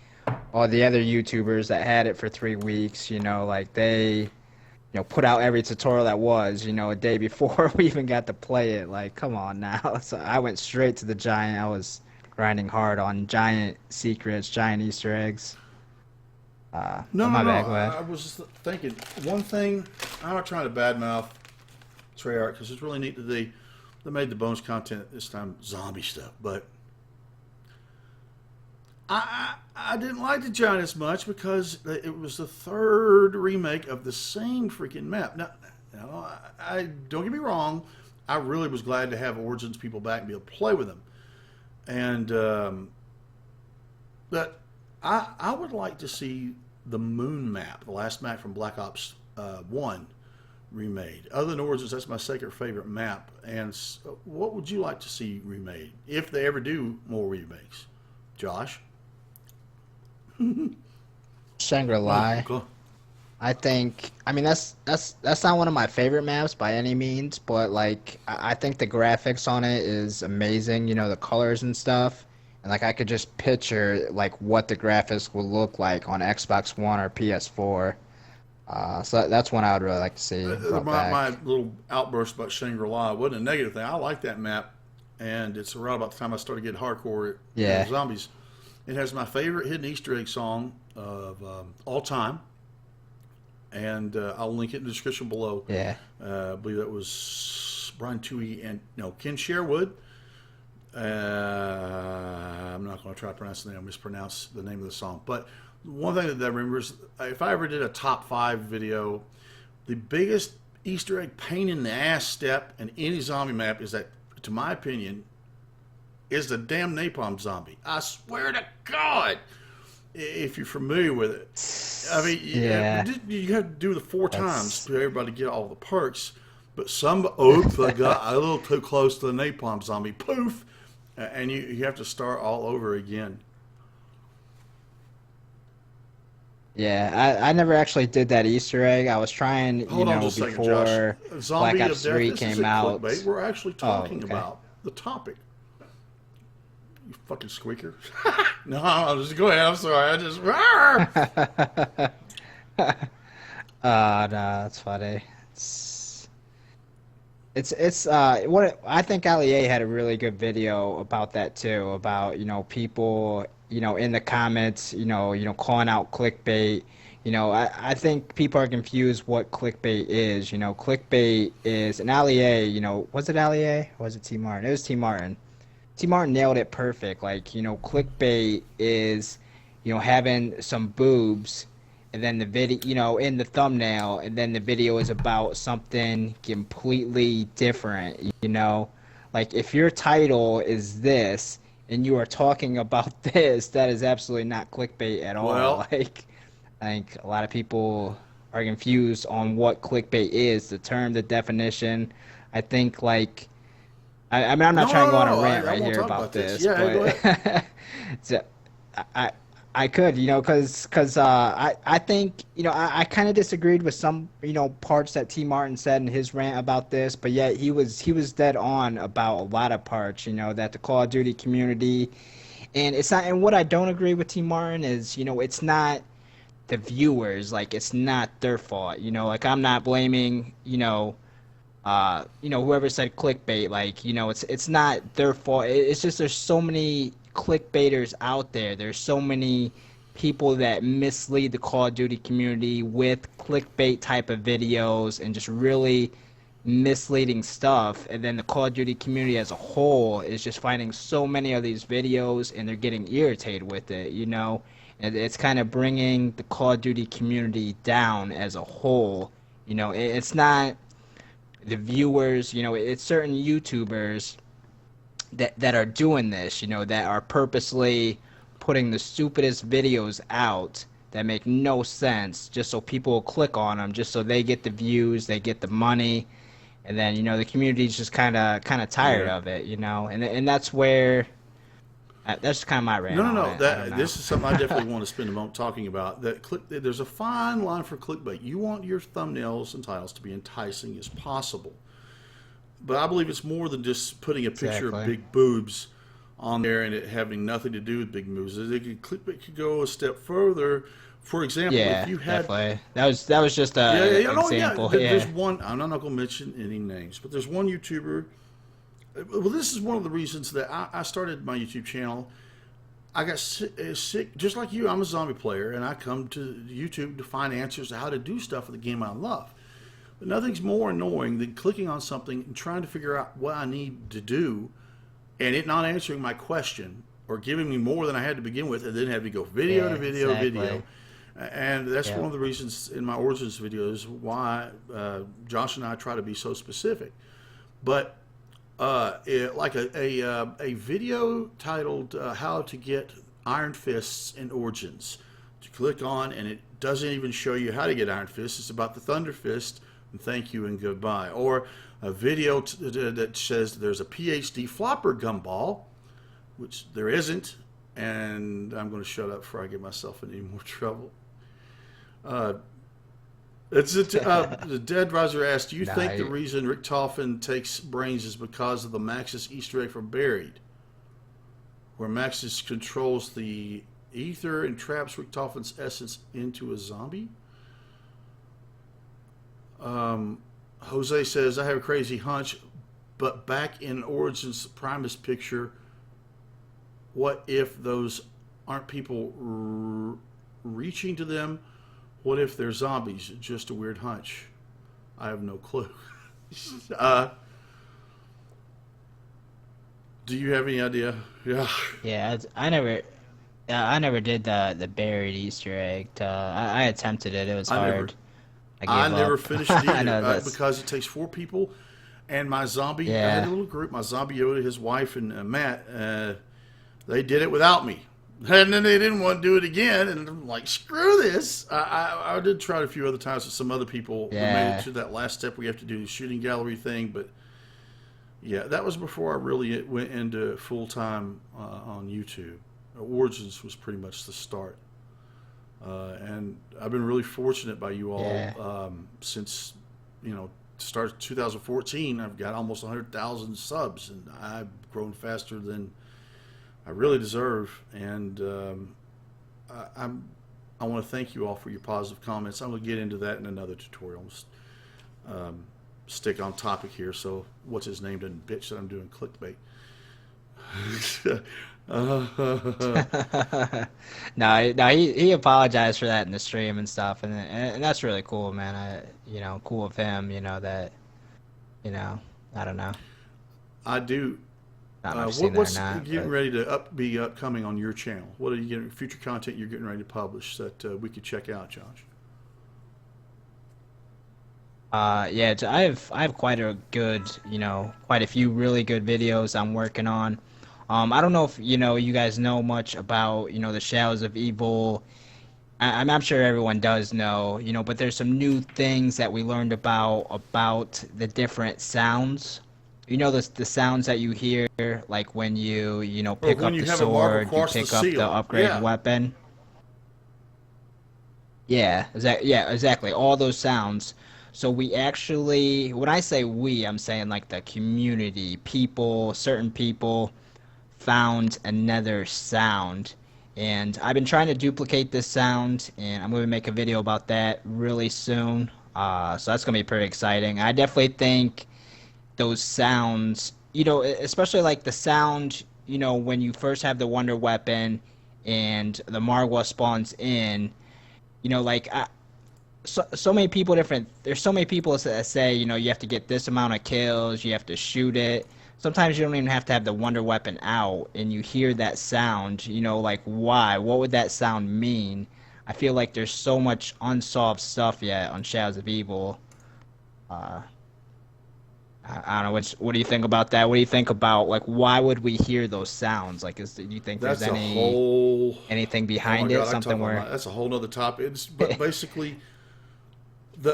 all the other YouTubers that had it for 3 weeks, you know, like they, you know, put out every tutorial that was, you know, a day before we even got to play it. Like, come on now. So I went straight to the giant. I was grinding hard on giant secrets, giant Easter eggs. No. I was just thinking one thing. I'm not trying to badmouth Treyarch because it's really neat that they made the bonus content this time zombie stuff, but I didn't like the giant as much because it was the third remake of the same freaking map. Now I don't get me wrong, I really was glad to have Origins people back and be able to play with them, and but I would like to see the moon map, the last map from Black Ops 1, remade. Other than Origins, that's my second favorite map. And what would you like to see remade if they ever do more remakes, Josh? Shangri-La. Okay. I think. I mean, that's not one of my favorite maps by any means, but like I think the graphics on it is amazing. You know, the colors and stuff, and like I could just picture like what the graphics would look like on Xbox One or PS4. So that's one I would really like to see. My little outburst about Shangri-La wasn't a negative thing. I like that map, and it's around about the time I started getting hardcore at zombies. It has my favorite hidden Easter egg song of all time, and I'll link it in the description below. Yeah. I believe that was Brian Toohey and Ken Sherwood. I'm not going to try to pronounce the name. I'll mispronounce the name of the song. But one thing that I remember is if I ever did a top 5 video, the biggest Easter egg pain in the ass step in any zombie map is that, to my opinion, is the damn napalm zombie. I swear to God, if you're familiar with it. I mean, you have to do the 4 times for everybody to get all the perks. But I got a little too close to the napalm zombie. Poof! And you have to start all over again. Yeah, I never actually did that Easter egg. I was trying, before Black Ops 3 came out. We're actually talking about the topic. You fucking squeaker. No, I'll just go ahead. I'm sorry. I just. Rawr! No, that's funny. It's it's what I think Ali A had a really good video about that too, about, people, in the comments, calling out clickbait. I think people are confused what clickbait is. Clickbait is, and Ali A, was it Ali A or was it T Martin? It was T Martin. T Martin nailed it perfect. Like, clickbait is, having some boobs and then the video, in the thumbnail, and then the video is about something completely different. Like, if your title is this and you are talking about this, that is absolutely not clickbait at all. Well, Like, I think a lot of people are confused on what clickbait is, the term, the definition. I think, like, I mean, I'm not trying to go on a rant I right won't here talk about this. this, Yeah, go ahead. but so, I I could, because I think, I kind of disagreed with some, parts that T Martin said in his rant about this, but yet he was dead on about a lot of parts, that the Call of Duty community, and it's not, and what I don't agree with T Martin is, it's not the viewers, like, it's not their fault, like, I'm not blaming, whoever said clickbait, like, it's not their fault. It's just there's so many clickbaiters out there. There's so many people that mislead the Call of Duty community with clickbait type of videos and just really misleading stuff. And then the Call of Duty community as a whole is just finding so many of these videos and they're getting irritated with it, And it's kind of bringing the Call of Duty community down as a whole. It's not the viewers, it's certain YouTubers that are doing this, that are purposely putting the stupidest videos out that make no sense just so people will click on them, just so they get the views, they get the money, and then, the community's just kind of tired of it, and that's where that's kind of my rant. No. It. This is something I definitely want to spend a moment talking about. There's a fine line for clickbait. You want your thumbnails and titles to be enticing as possible, but I believe it's more than just putting a picture of big boobs on there and it having nothing to do with big boobs. Clickbait could go a step further. For example, if you had definitely. That was just an example. There's one. I'm not going to mention any names, but there's one YouTuber. Well, this is one of the reasons that I started my YouTube channel. I got sick, just like you. I'm a zombie player, and I come to YouTube to find answers to how to do stuff in the game I love. But nothing's more annoying than clicking on something and trying to figure out what I need to do, and it not answering my question or giving me more than I had to begin with, and then having to go video to video, video. And that's one of the reasons in my Origins videos why Josh and I try to be so specific. But like a video titled "How to Get Iron Fists in Origins," to click on, and it doesn't even show you how to get Iron Fists. It's about the Thunder Fist, and thank you and goodbye. Or a video that says there's a PhD flopper gumball, which there isn't, and I'm going to shut up before I get myself in any more trouble. The Dead Riser asked, do you think the reason Richtofen takes brains is because of the Maxis Easter egg from Buried, where Maxis controls the ether and traps Richtofen's essence into a zombie? Jose says, I have a crazy hunch, but back in Origins Primus picture, what if those aren't people reaching to them? What if they're zombies? Just a weird hunch. I have no clue. Do you have any idea? Yeah. Yeah, I never did the buried Easter egg. I attempted it. It was hard. I never up. finished it either because it takes 4 people. And my zombie, I had a little group, my zombie Yoda, his wife, and Matt, they did it without me. And then they didn't want to do it again, and I'm like, screw this. I did try it a few other times with some other people who made it to that last step we have to do the shooting gallery thing, but yeah, that was before I really went into full-time on YouTube. Origins was pretty much the start. And I've been really fortunate by you all since, start of 2014. I've got almost 100,000 subs, and I've grown faster than I really deserve. And I want to thank you all for your positive comments. I'm going to get into that in another tutorial. Um, Stick on topic here, so what's his name doesn't bitch that I'm doing clickbait. No, he apologized for that in the stream and stuff, and that's really cool, man. Cool of him, that, I don't know. I do. Not much seen there or What's not, getting but ready to be upcoming on your channel? What are you getting? Future content you're getting ready to publish that we could check out, Josh? yeah, I have quite a few really good videos I'm working on. I don't know if you guys know much about the Shadows of Evil. I'm sure everyone does know, but there's some new things that we learned about the different sounds. The sounds that you hear, like when you Or pick when up you the have a marble sword, you across the pick up the ceiling? upgraded Yeah, weapon. Yeah, exactly. All those sounds. So we actually, when I say we, I'm saying like the community, certain people found another sound. And I've been trying to duplicate this sound, and I'm going to make a video about that really soon. So that's going to be pretty exciting. I definitely think those sounds, especially like the sound, when you first have the Wonder Weapon and the Margwa spawns in, like so many people different there's so many people that say you have to get this amount of kills, you have to shoot it. Sometimes you don't even have to have the wonder weapon out and you hear that sound, like why, what would that sound mean? I feel like there's so much unsolved stuff yet on Shadows of Evil. uh I don't know, what do you think about that? What do you think about, like, why would we hear those sounds? Like, do you think there's that's a whole. anything Oh my behind it, God, I can talk something all where night. That's a whole other topic. But basically, the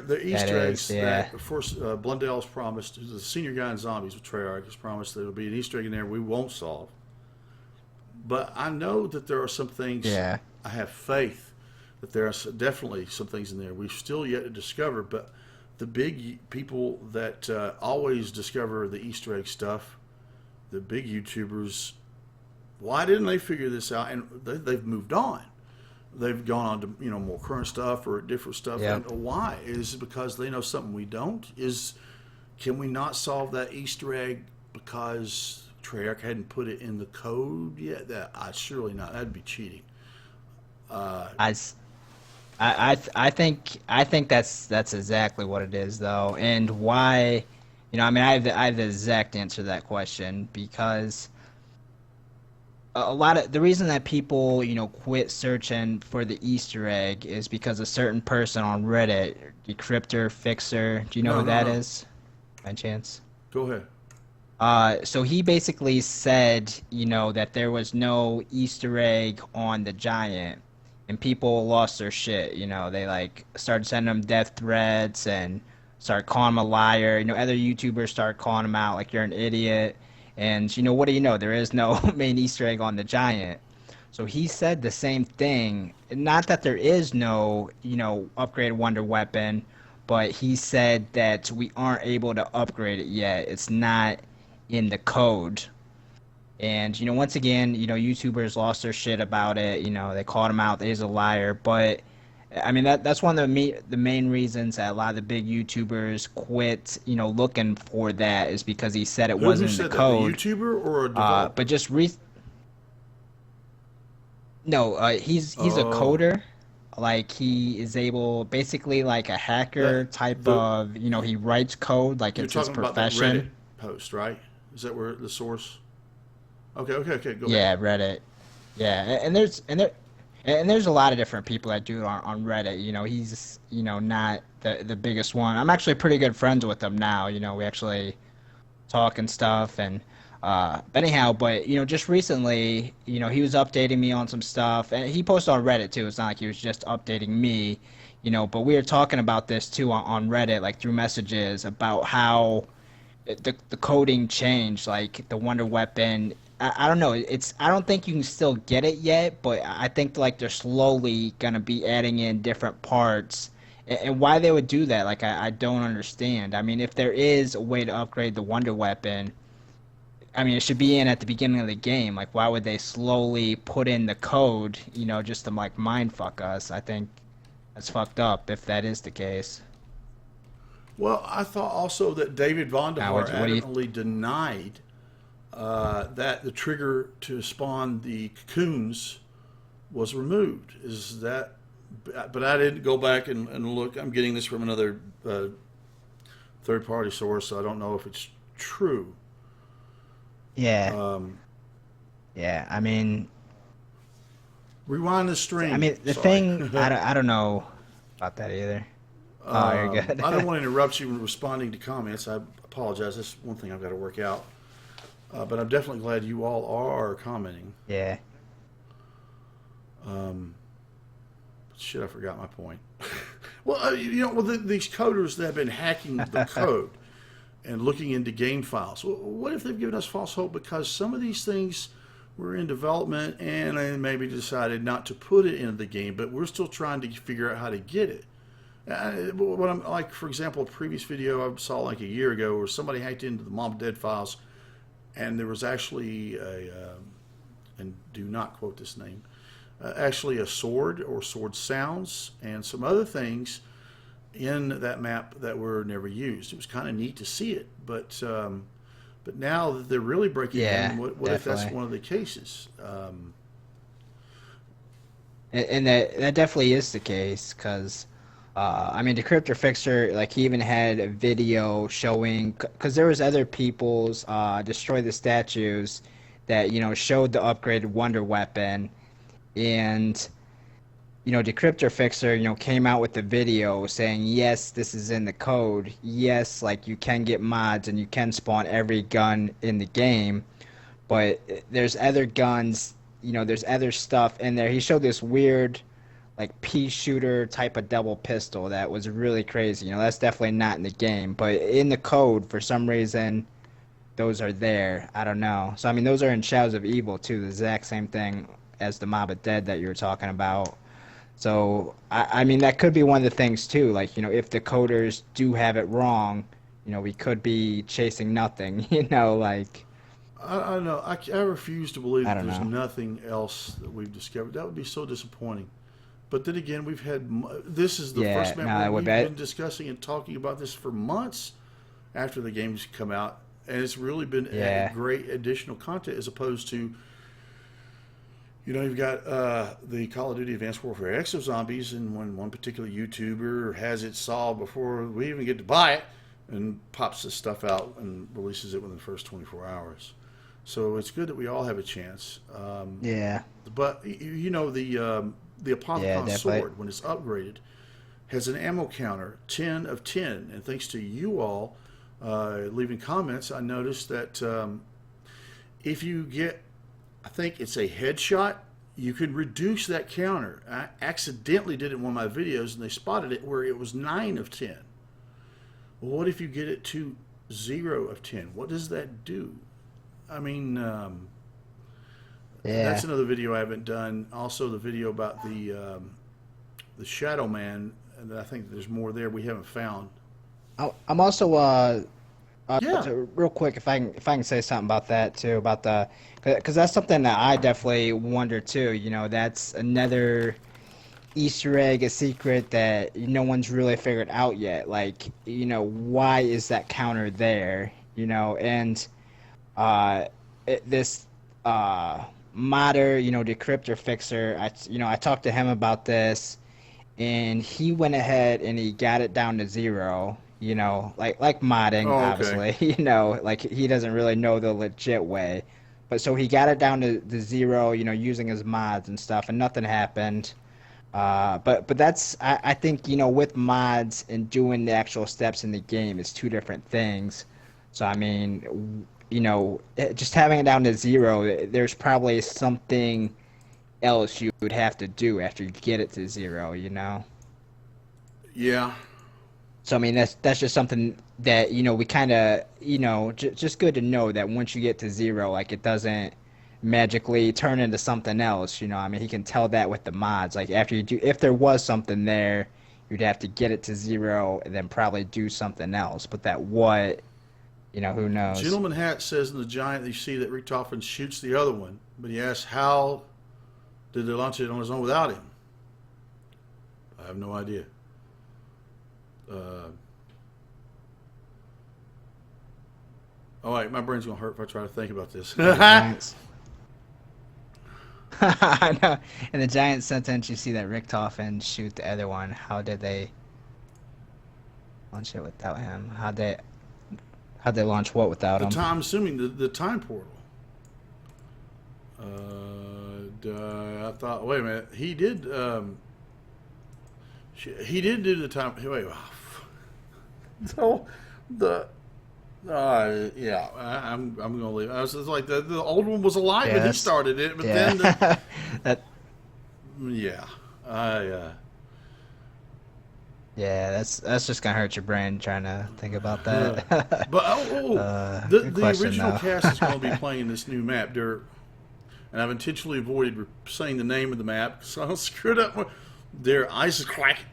that Easter is, eggs yeah. that, of course, Blundell's promised, who's the senior guy in Zombies with Treyarch, has promised there will be an Easter egg in there we won't solve. But I know that there are some things. Yeah. I have faith that there are definitely some things in there we've still yet to discover. But the big people that always discover the Easter egg stuff, the big YouTubers, why didn't they figure this out? And they've moved on. They've gone on to more current stuff or different stuff. Yep. And why? Is it because they know something we don't? Can we not solve that Easter egg because Treyarch hadn't put it in the code yet? That I surely not. That'd be cheating. I, s- I think that's exactly what it is, though. And why, I mean, I have the exact answer to that question, because a lot of the reason that people, quit searching for the Easter egg is because a certain person on Reddit, Decryptor Fixer, do you know No, who no, that no. is, by chance? Go ahead. So he basically said, that there was no Easter egg on the giant, and people lost their shit. They like started sending him death threats and started calling him a liar. Other YouTubers started calling him out like you're an idiot. And what do you know? There is no main Easter egg on the giant. So he said the same thing. Not that there is no, upgraded Wonder Weapon, but he said that we aren't able to upgrade it yet. It's not in the code. And once again, YouTubers lost their shit about it. They called him out. He's a liar. But I mean, that's one of the main reasons that a lot of the big YouTubers quit. Looking for that is because he said it Who wasn't in the said that? The code. YouTuber or a But developer? just no, he's a Oh, coder. Like, he is able, basically like a that hacker type the of, he writes code like you're it's his talking about that Reddit profession. post, right? Is that where the source? Okay, okay, okay. Go ahead. Yeah, Reddit. Yeah, and there's a lot of different people that do it on Reddit. He's not the biggest one. I'm actually pretty good friends with him now. We actually talk and stuff. And but anyhow, but just recently, he was updating me on some stuff, and he posted on Reddit too. It's not like he was just updating me. But we were talking about this too on Reddit, like through messages, about how the coding changed, like the Wonder Weapon. I don't know. I don't think you can still get it yet, but I think like they're slowly gonna be adding in different parts. And why they would do that, like, I don't understand. I mean, if there is a way to upgrade the Wonder Weapon, I mean, it should be in at the beginning of the game. Like, why would they slowly put in the code, just to like mind fuck us? I think that's fucked up if that is the case. Well, I thought also that David Now, Vonderhaar what do you? adamantly denied that the trigger to spawn the cocoons was removed. Is that? But I didn't go back and look. I'm getting this from another third-party source, so I don't know if it's true. Yeah, Um, yeah. I mean, Rewind the stream. the Sorry. thing I don't know about that either. Oh, you're good. I don't want to interrupt you when responding to comments. I apologize. That's one thing I've got to work out. But I'm definitely glad you all are commenting. Yeah. Shit, I forgot my point. Well, these coders that have been hacking the code and looking into game files. Well, what if they've given us false hope because some of these things were in development and they maybe decided not to put it into the game, but we're still trying to figure out how to get it. What I'm like, for example, a previous video I saw like a year ago where somebody hacked into the Mom and Dead files, and there was actually and do not quote this name, actually a sword or sword sounds and some other things in that map that were never used. It was kind of neat to see it, but now that they're really breaking in, what if that's one of the cases? And that definitely is the case, because I mean, the Crypto Fixer, like, he even had a video showing, because there was other people's destroy the statues that showed the upgraded wonder weapon, and the Crypto Fixer came out with the video saying, yes, this is in the code, yes, like, you can get mods and you can spawn every gun in the game, but there's other guns, there's other stuff in there. He showed this weird, like, pea shooter type of double pistol that was really crazy. That's definitely not in the game, but in the code, for some reason, those are there. I don't know. So I mean, those are in Shadows of Evil too, the exact same thing as the Mob of Dead that you were talking about. So I mean, that could be one of the things too. Like, if the coders do have it wrong, we could be chasing nothing. Like. I don't know. I refuse to believe that there's know. nothing else that we've discovered. That would be so disappointing. But then again, we've had this is the first map we've been discussing and talking about this for months after the game's come out, and it's really been a great additional content as opposed to, you've got the Call of Duty Advanced Warfare Exo Zombies, and when one particular YouTuber has it solved before we even get to buy it, and pops this stuff out and releases it within the first 24 hours. So it's good that we all have a chance. But the Apothicon sword, when it's upgraded, has an ammo counter 10 of 10. And thanks to you all leaving comments, I noticed that if you get, I think it's a headshot, you can reduce that counter. I accidentally did it in one of my videos, and they spotted it where it was 9 of 10. Well, what if you get it to 0 of 10? What does that do? I mean, that's another video I haven't done. Also, the video about the Shadow Man, and I think there's more there we haven't found. I'm also real quick, if I can say something about that too, about because that's something that I definitely wonder too. That's another Easter egg, a secret that no one's really figured out yet. Like, why is that counter there? And this modder, the Crypto Fixer, I talked to him about this, and he went ahead and he got it down to 0. Like modding, obviously. Like, he doesn't really know the legit way, but so he got it down to 0, using his mods and stuff, and nothing happened. But that's, I think, with mods and doing the actual steps in the game is two different things. So I mean, just having it down to 0, there's probably something else you would have to do after you get it to 0. Yeah. So I mean, that's just something that we kind of just good to know that once you get to 0, like, it doesn't magically turn into something else. I mean, he can tell that with the mods. Like, after you do, if there was something there, you'd have to get it to 0 and then probably do something else. But that what who knows? Gentleman Hat says in the giant that you see that Richtofen shoots the other one, but he asks how did they launch it on his own without him? I have no idea. Oh wait, my brain's gonna hurt if I try to think about this. I know. In the giant sentence, you see that Richtofen shoot the other one. How did they launch it without him? How'd they launch what without him? I'm assuming the time portal. I thought, wait a minute, he did do the time. Wait, so yeah, I'm gonna leave. I was just like the old one was alive when he started it, but then yeah, yeah, that's just gonna hurt your brain trying to think about that. But the original cast is going to be playing this new map, and I've intentionally avoided saying the name of the map so I don't screw it up. Eisendrache,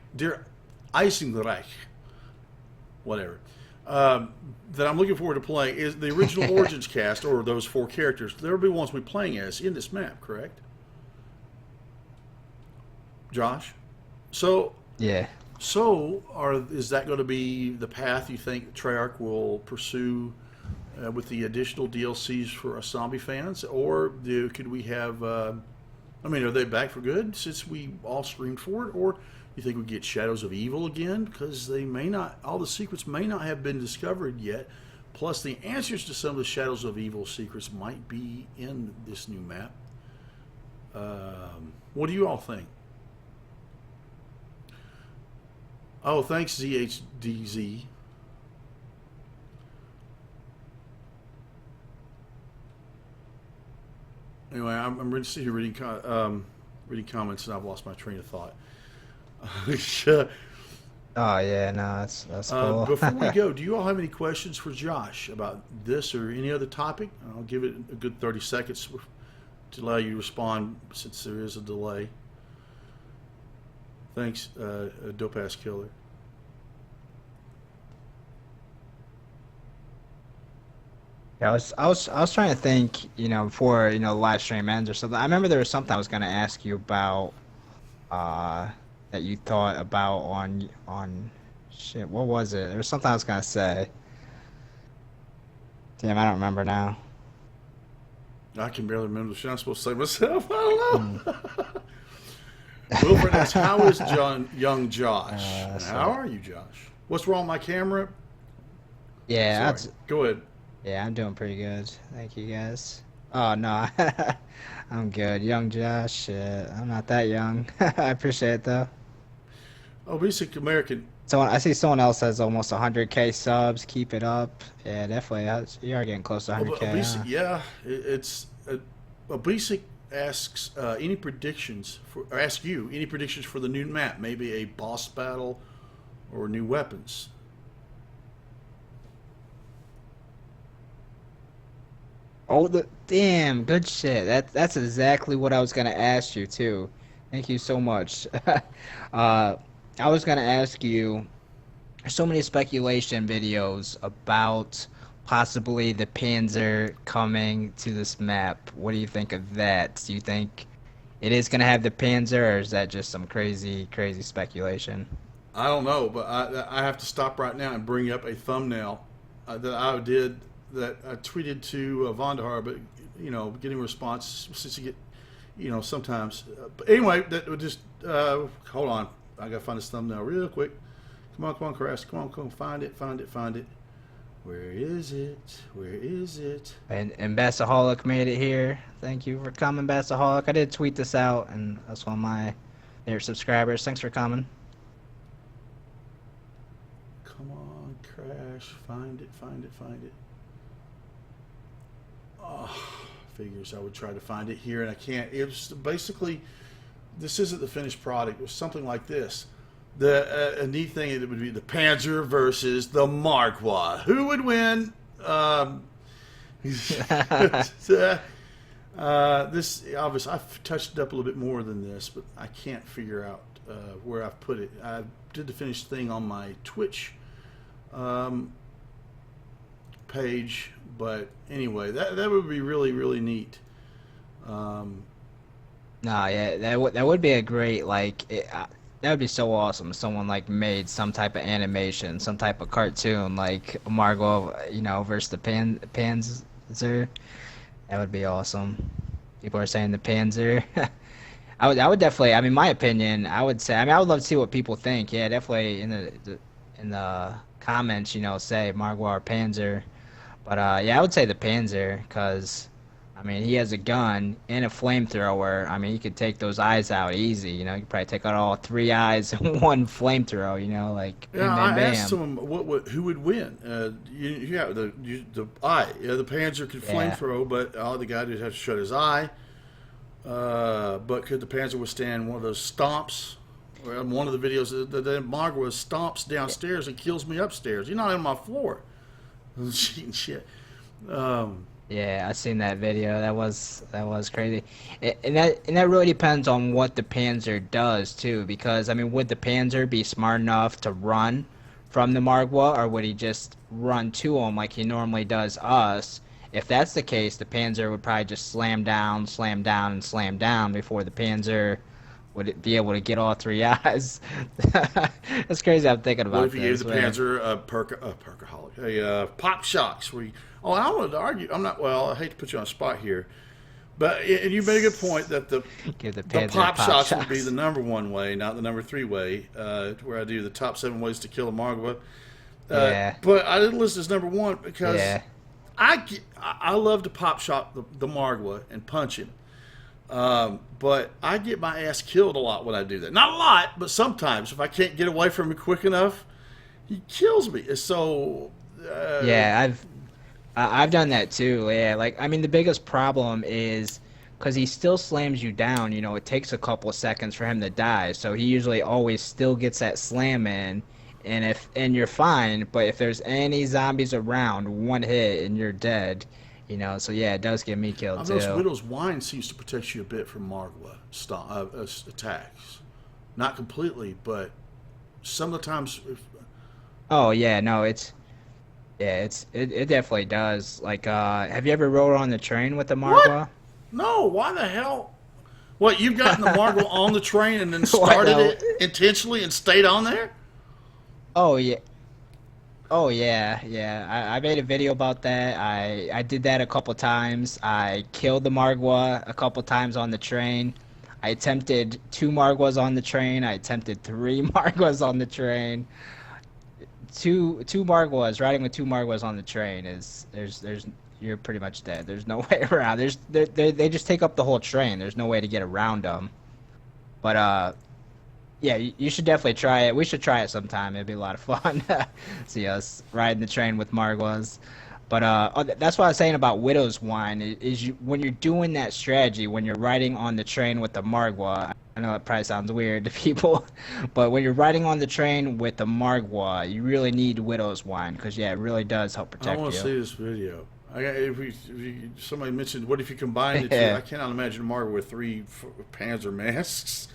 whatever. That I'm looking forward to playing is the original Origins cast, or those 4 characters. There will be ones we're playing as in this map, correct? Josh? So yeah. So is that going to be the path you think Treyarch will pursue with the additional DLCs for us zombie fans, or could we have? I mean, are they back for good since we all screamed for it, or you think we get Shadows of Evil again? Because they may not, all the secrets may not have been discovered yet. Plus, the answers to some of the Shadows of Evil secrets might be in this new map. What do you all think? Oh, thanks, ZHDZ. Anyway, I'm reading comments, and I've lost my train of thought. Oh yeah, no, that's cool. Before we go, do you all have any questions for Josh about this or any other topic? I'll give it a good 30 seconds to allow you to respond, since there is a delay. Thanks, Dope Ass Killer. Yeah, I was trying to think, before the live stream ends or something. I remember there was something I was gonna ask you about, that you thought about on shit. What was it? There was something I was gonna say. Damn, I don't remember now. I can barely remember the shit I'm supposed to say myself. I don't know. Wilfred asks, how is young Josh? How are you, Josh? What's wrong with my camera? Yeah, go ahead. Yeah, I'm doing pretty good. Thank you, guys. Oh, no. I'm good. Young Josh, shit. I'm not that young. I appreciate it, though. Oh, basic American. So I see someone else has almost 100K subs. Keep it up. Yeah, definitely. You are getting close to 100K. Yeah, it's... Basic asks any predictions for the new map, maybe a boss battle or new weapons. Oh, damn, good shit. That's exactly what I was gonna ask you too. Thank you so much. I was gonna ask you. There's so many speculation videos about possibly the Panzer coming to this map. What do you think of that? Do you think it is gonna have the Panzer, or is that just some crazy speculation? I don't know, but I have to stop right now and bring up a thumbnail that I did. That I tweeted to Vondahar, but getting a response since you get, sometimes. But anyway, that would just hold on. I gotta find this thumbnail real quick. Come on, Crash. Come on, find it. Where is it? And Bassaholic made it here. Thank you for coming, Bassaholic. I did tweet this out, and that's one of my favorite subscribers. Thanks for coming. Come on, Crash. Find it. Figures I would try to find it here, and I can't. It was basically, this isn't the finished product. It was something like this. A neat thing, it would be the Panzer versus the Margwa. Who would win? This obviously, I've touched it up a little bit more than this, but I can't figure out where I've put it. I did the finished thing on my Twitch page. But anyway, that would be really, really neat. No, yeah, that would be a great that would be so awesome. If someone like made some type of animation, some type of cartoon, like Margwa, versus the Panzer. That would be awesome. People are saying the Panzer. I would definitely. I mean, my opinion. I would say. I mean, I would love to see what people think. Yeah, definitely in the comments. Say Margwa or Panzer. But yeah, I would say the Panzer because. I mean, he has a gun and a flamethrower. I mean, he could take those eyes out easy. You could probably take out all 3 eyes in one flamethrower. Like yeah. bam, bam, bam. I asked him who would win. The eye. Yeah, the Panzer could flamethrow, but the guy did have to shut his eye. But could the Panzer withstand one of those stomps? One of the videos, the Margwa stomps downstairs and kills me upstairs. You're not on my floor. Shit. Yeah, I seen that video. That was crazy, and that really depends on what the Panzer does too. Because I mean, would the Panzer be smart enough to run from the Margwa, or would he just run to him like he normally does us? If that's the case, the Panzer would probably just slam down, and slam down before the Panzer would be able to get all 3 eyes. That's crazy. I'm thinking about what if you gave the Panzer a perkaholic, a pop shocks? Oh, I wanted to argue. I'm not. Well, I hate to put you on the spot here, but and you made a good point that the pop shocks would be the #1 way, not the #3 way. Where I do the top 7 ways to kill a Margwa. Yeah. But I didn't list as #1 because I love to pop shock the Margwa and punch him. But I get my ass killed a lot when I do that. Not a lot, but sometimes if I can't get away from him quick enough, he kills me. So yeah, I've done that too. Yeah, like I mean, the biggest problem is because he still slams you down. It takes a couple of seconds for him to die, so he usually always still gets that slam in, and you're fine. But if there's any zombies around, one hit and you're dead. So yeah, it does get me killed too. Those Widow's Wine seems to protect you a bit from Margwa attacks, not completely, but some of the times. Oh yeah, no, it definitely does. Like, have you ever rode on the train with the Margwa? What? No, why the hell? What, you've gotten the Margwa on the train and then started it intentionally and stayed on there? Oh yeah. Oh yeah. I made a video about that. I did that a couple times. I killed the Margwa a couple times on the train. I attempted 2 Margwas on the train. I attempted 3 Margwas on the train. Two Margwas, riding with 2 Margwas on the train is you're pretty much dead. There's no way around. They just take up the whole train. There's no way to get around them. But yeah, you should definitely try it. We should try it sometime. It'd be a lot of fun. See us riding the train with Margwas. But that's what I was saying about Widow's Wine is when you're doing that strategy, when you're riding on the train with the Margwa. I know it probably sounds weird to people, but when you're riding on the train with the Margwa, you really need Widow's Wine because yeah, it really does help protect you. I want to see this video. Somebody mentioned, what if you combine the two? I cannot imagine Margwa with 3 Panzer masks.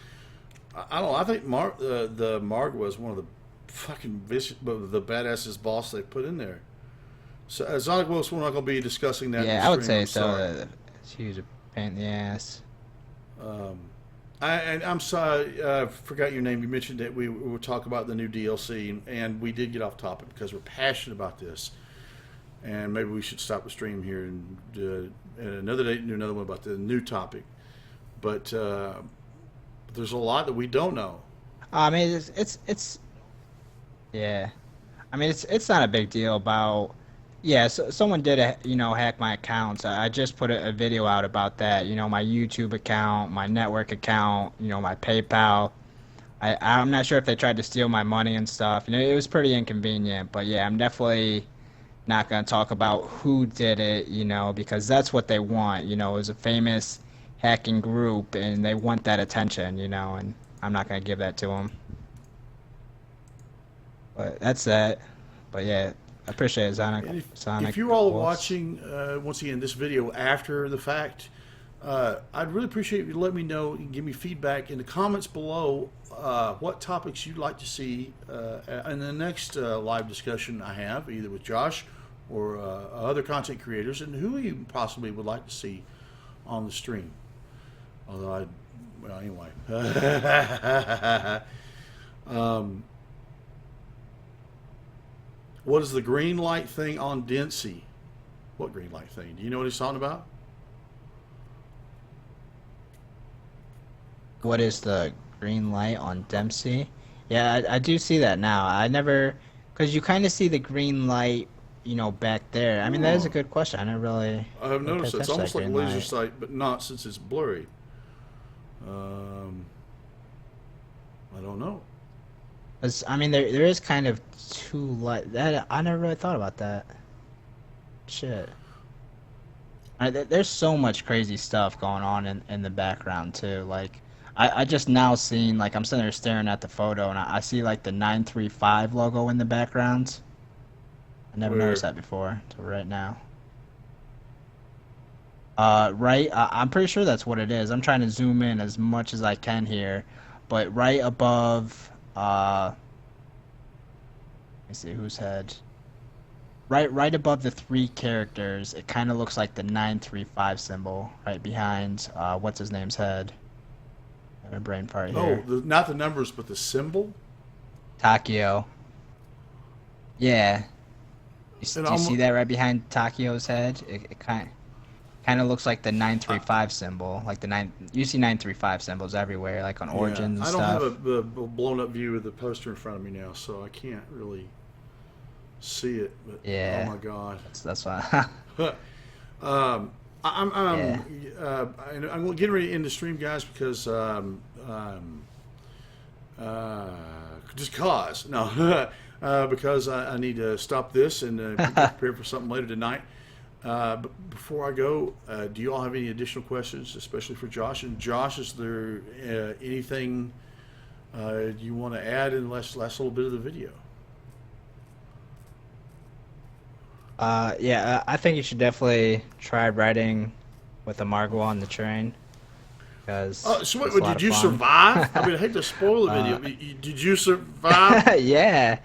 I don't know. I think the Margwa is one of the fucking the baddest boss they put in there. So Sonic Willis, we're not going to be discussing that. Yeah, I would say so. It's huge, a pain in the ass. I'm sorry, I forgot your name. You mentioned that we were talking about the new DLC, and we did get off topic because we're passionate about this. And maybe we should stop the stream here and another day do another one about the new topic. But there's a lot that we don't know. I mean, it's yeah. I mean, it's not a big deal about. Yeah, so someone did hack my accounts. I just put a video out about that. My YouTube account, my network account, my PayPal. I'm not sure if they tried to steal my money and stuff. It was pretty inconvenient. But yeah, I'm definitely not going to talk about who did it, because that's what they want. It was a famous hacking group, and they want that attention, and I'm not going to give that to them. But that's that. But yeah. I appreciate it, Sonic. If you all are watching, once again, this video after the fact, I'd really appreciate if you let me know and give me feedback in the comments below what topics you'd like to see in the next live discussion I have, either with Josh or other content creators, and who you possibly would like to see on the stream. Although well, anyway. What is the green light thing on Dempsey? What green light thing? Do you know what he's talking about? What is the green light on Dempsey? Yeah, I do see that now. I never, because you kind of see the green light, back there. I mean, that is a good question. I never really. I've noticed paid it's attention to almost that like a green laser light. sight, but not since it's blurry. I don't know. I mean, there is kind of two light. That I never really thought about that. Shit. There's so much crazy stuff going on in the background too. Like, I just now seen, like, I'm sitting there staring at the photo and I see like the 935 logo in the background. I never Where? noticed that before until right now. Right, I'm pretty sure that's what it is. I'm trying to zoom in as much as I can here, but right above, let me see whose head. Right above the three characters, it kind of looks like the 935 symbol right behind what's his name's head. I have a brain fart here. Oh, not the numbers, but the symbol. Takio. Yeah. Do you see that right behind Takio's head? It kind of looks like the 935 symbol, like you see 935 symbols everywhere, like on Origins and I stuff. don't have a blown up view of the poster in front of me now, so I can't really see it. But Yeah. oh my god. That's why. I'm getting ready to end the stream, guys, because just cause because I need to stop this and get prepared for something later tonight. But before I go, do you all have any additional questions, especially for Josh? And Josh, is there anything you want to add in the last little bit of the video? Yeah, I think you should definitely try riding with a Margwa on the train. Because so wait, did you survive? I mean, I hate to spoil the video. Did you survive? Yeah.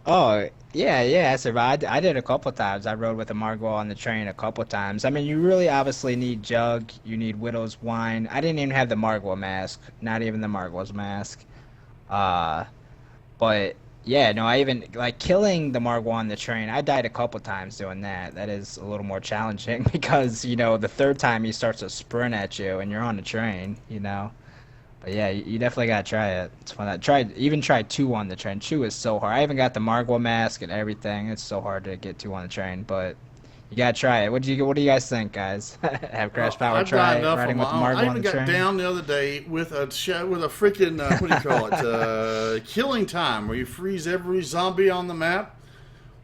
Oh, yeah, I survived. I did a couple times. I rode with a Margwa on the train a couple times. I mean, you really obviously need Jug. You need Widow's Wine. I didn't even have the Margwa mask. Not even the Margwa's mask. But yeah, no, I even, like, killing the Margwa on the train, I died a couple times doing that. That is a little more challenging because, the third time he starts to sprint at you and you're on the train, But yeah, you definitely gotta try it. It's fun. Try 2 on the train. 2 is so hard. I even got the Margwa mask and everything. It's so hard to get 2 on the train, but you gotta try it. What do you guys think, guys? Have Crash Power try riding with the Margwa I on even the got train? down the other day with a freaking what do you call it? Killing time, where you freeze every zombie on the map. I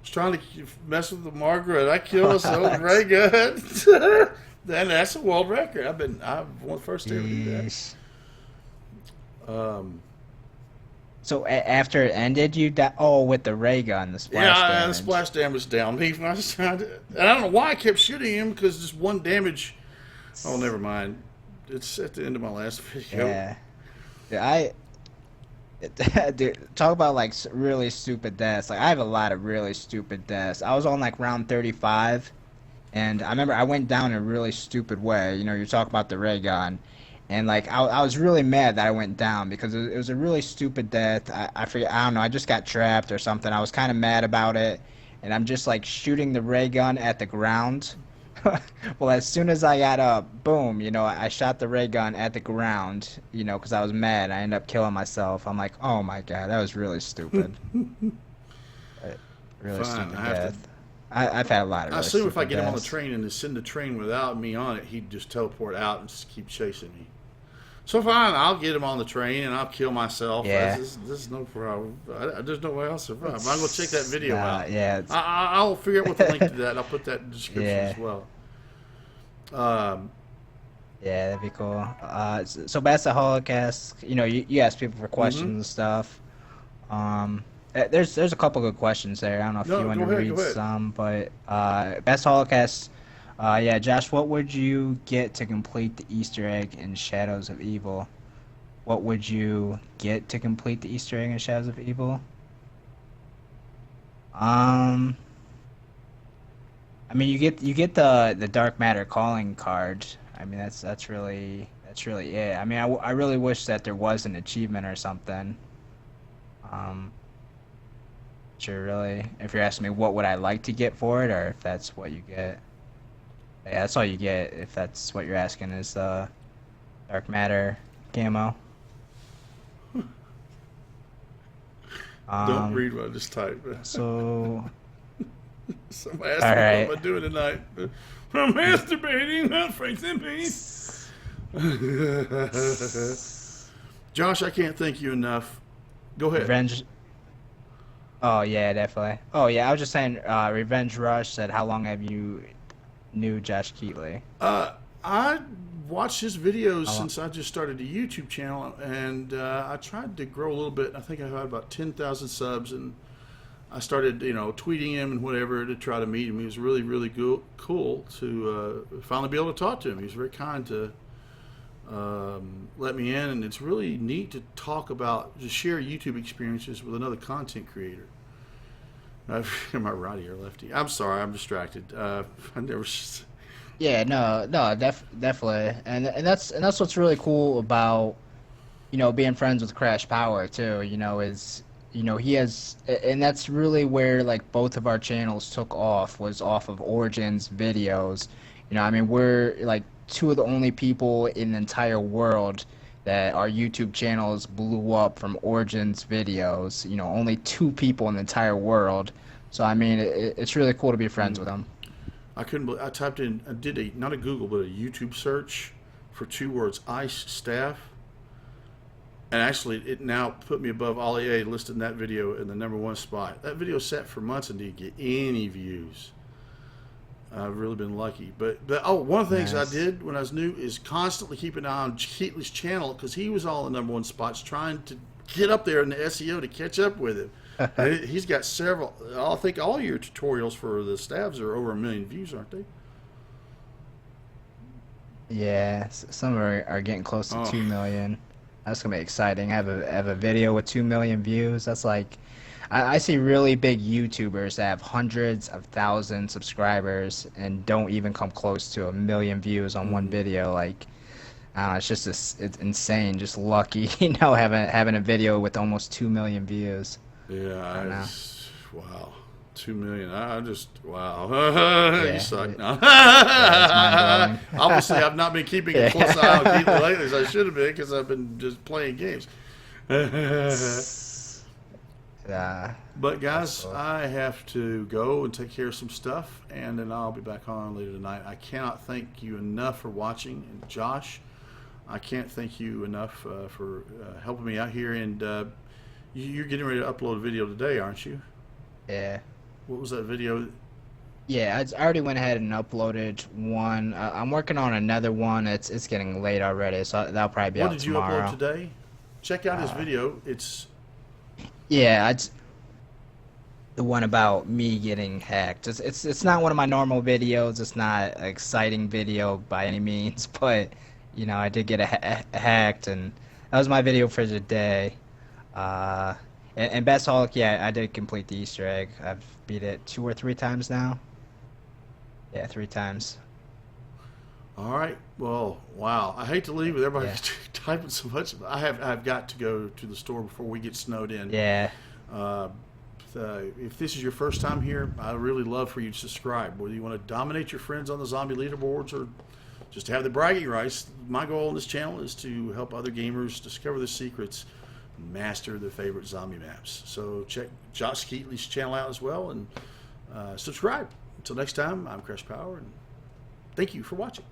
was trying to mess with the Margaret. I killed us. That was very good. Then that's a world record. I've won the first to ever do that. So after it ended, you died? Oh, with the ray gun, the splash damage. The splash damage down me. I was trying to, and I don't know why I kept shooting him, because just one damage. Oh, never mind. It's at the end of my last video. Yeah, dude, talk about like really stupid deaths. Like, I have a lot of really stupid deaths. I was on like round 35, and I remember I went down in a really stupid way. You talk about the ray gun. And like I was really mad that I went down because it was a really stupid death. I forget, I don't know, I just got trapped or something. I was kind of mad about it, and I'm just like shooting the ray gun at the ground. Well, as soon as I got up, boom, I shot the ray gun at the ground, because I was mad. I ended up killing myself. I'm like, oh my god, that was really stupid. Really stupid death. I've had a lot of. I really assume if I stupid get him on the deaths. train and send the train without me on it, he'd just teleport out and just keep chasing me. So fine, I'll get him on the train and I'll kill myself. Yeah. This is no problem. There's no way I'll survive. I'm going to check that video out. Yeah. I'll figure out what the link to that. I'll put that in the description as well. Yeah, that'd be cool. So that's the Holocaust. You ask people for questions and stuff. There's a couple good questions there. I don't know if you want to read some, but best Holocaust. Yeah, Josh, what would you get to complete the Easter egg in Shadows of Evil? What would you get to complete the Easter egg in Shadows of Evil? I mean, you get the dark matter calling card. I mean, that's really it. I mean, I really wish that there was an achievement or something. Um, sure, really. If you're asking me what would I like to get for it, or if that's what you get, yeah, that's all you get. If that's what you're asking, is the dark matter camo. Don't read what I just typed. So, Somebody asked all me right. what am I doing tonight. I'm masturbating. Frank and peace. Josh, I can't thank you enough. Go ahead. Revenge. Oh yeah, definitely. Oh yeah, I was just saying. Revenge Rush said, "How long have you knew Josh Keatley?" I watched his videos How long? since I just started a YouTube channel, and I tried to grow a little bit. I think I had about 10,000 subs, and I started, tweeting him and whatever to try to meet him. He was really, really cool to finally be able to talk to him. He was very kind to let me in, and it's really neat to talk about, to share YouTube experiences with another content creator. Am I righty or lefty? I'm sorry, I'm distracted. I never. Yeah, no, definitely, and that's what's really cool about being friends with Crash Power too. Is he has, and that's really where like both of our channels took off, was off of Origins videos. I mean, we're like two of the only people in the entire world that our YouTube channels blew up from Origins videos. Only two people in the entire world. So I mean, it's really cool to be friends with them. I couldn't believe, I typed in, I did a, not a Google, but a YouTube search for two words, ice staff. And actually, it now put me above all EA, listed that video in the #1 spot. That video sat for months and didn't get any views. I've really been lucky. But one of the things I Nice. did when I was new is constantly keep an eye on Keatley's channel, because he was all in the #1 spots trying to get up there in the SEO to catch up with him. And he's got several. I think all your tutorials for the stabs are over 1 million views, aren't they? Yeah, some are getting close to Oh, 2 million. That's gonna be exciting. Have a video with 2 million views. That's like, I see really big YouTubers that have hundreds of thousands subscribers and don't even come close to 1 million views on one video. Like, I don't know, it's just it's insane. Just lucky, having a video with almost 2 million views. yeah. I don't know. Wow. 2 million. I just, wow. You Yeah, suck. No. yeah, it's mind blowing. Obviously, I've not been keeping a close eye on Keatley lately as I should have been, because I've been just playing games. Yeah, But that's guys, cool. I have to go and take care of some stuff, and then I'll be back on later tonight. I cannot thank you enough for watching, and Josh, I can't thank you enough for helping me out here. And you're getting ready to upload a video today, aren't you? Yeah. What was that video? Yeah, I already went ahead and uploaded one. I'm working on another one. It's getting late already, so that'll probably be What out did you upload tomorrow. today? Check out his Uh, video. It's yeah, it's the one about me getting hacked. It's not one of my normal videos. It's not an exciting video by any means, but I did get hacked, and that was my video for the day. Uh, and Best Holic, yeah, I did complete the Easter egg. I've beat it 2 or 3 times now. Yeah, 3 times. all right. Well, wow. I hate to leave with everybody Yeah. typing so much. I've got to go to the store before we get snowed in. Yeah. Uh, if this is your first time here, I really love for you to subscribe. Whether you want to dominate your friends on the zombie leaderboards or just have the bragging rights, my goal on this channel is to help other gamers discover the secrets and master their favorite zombie maps. So check Josh Keatley's channel out as well, and subscribe. Until next time, I'm Crash Power, and thank you for watching.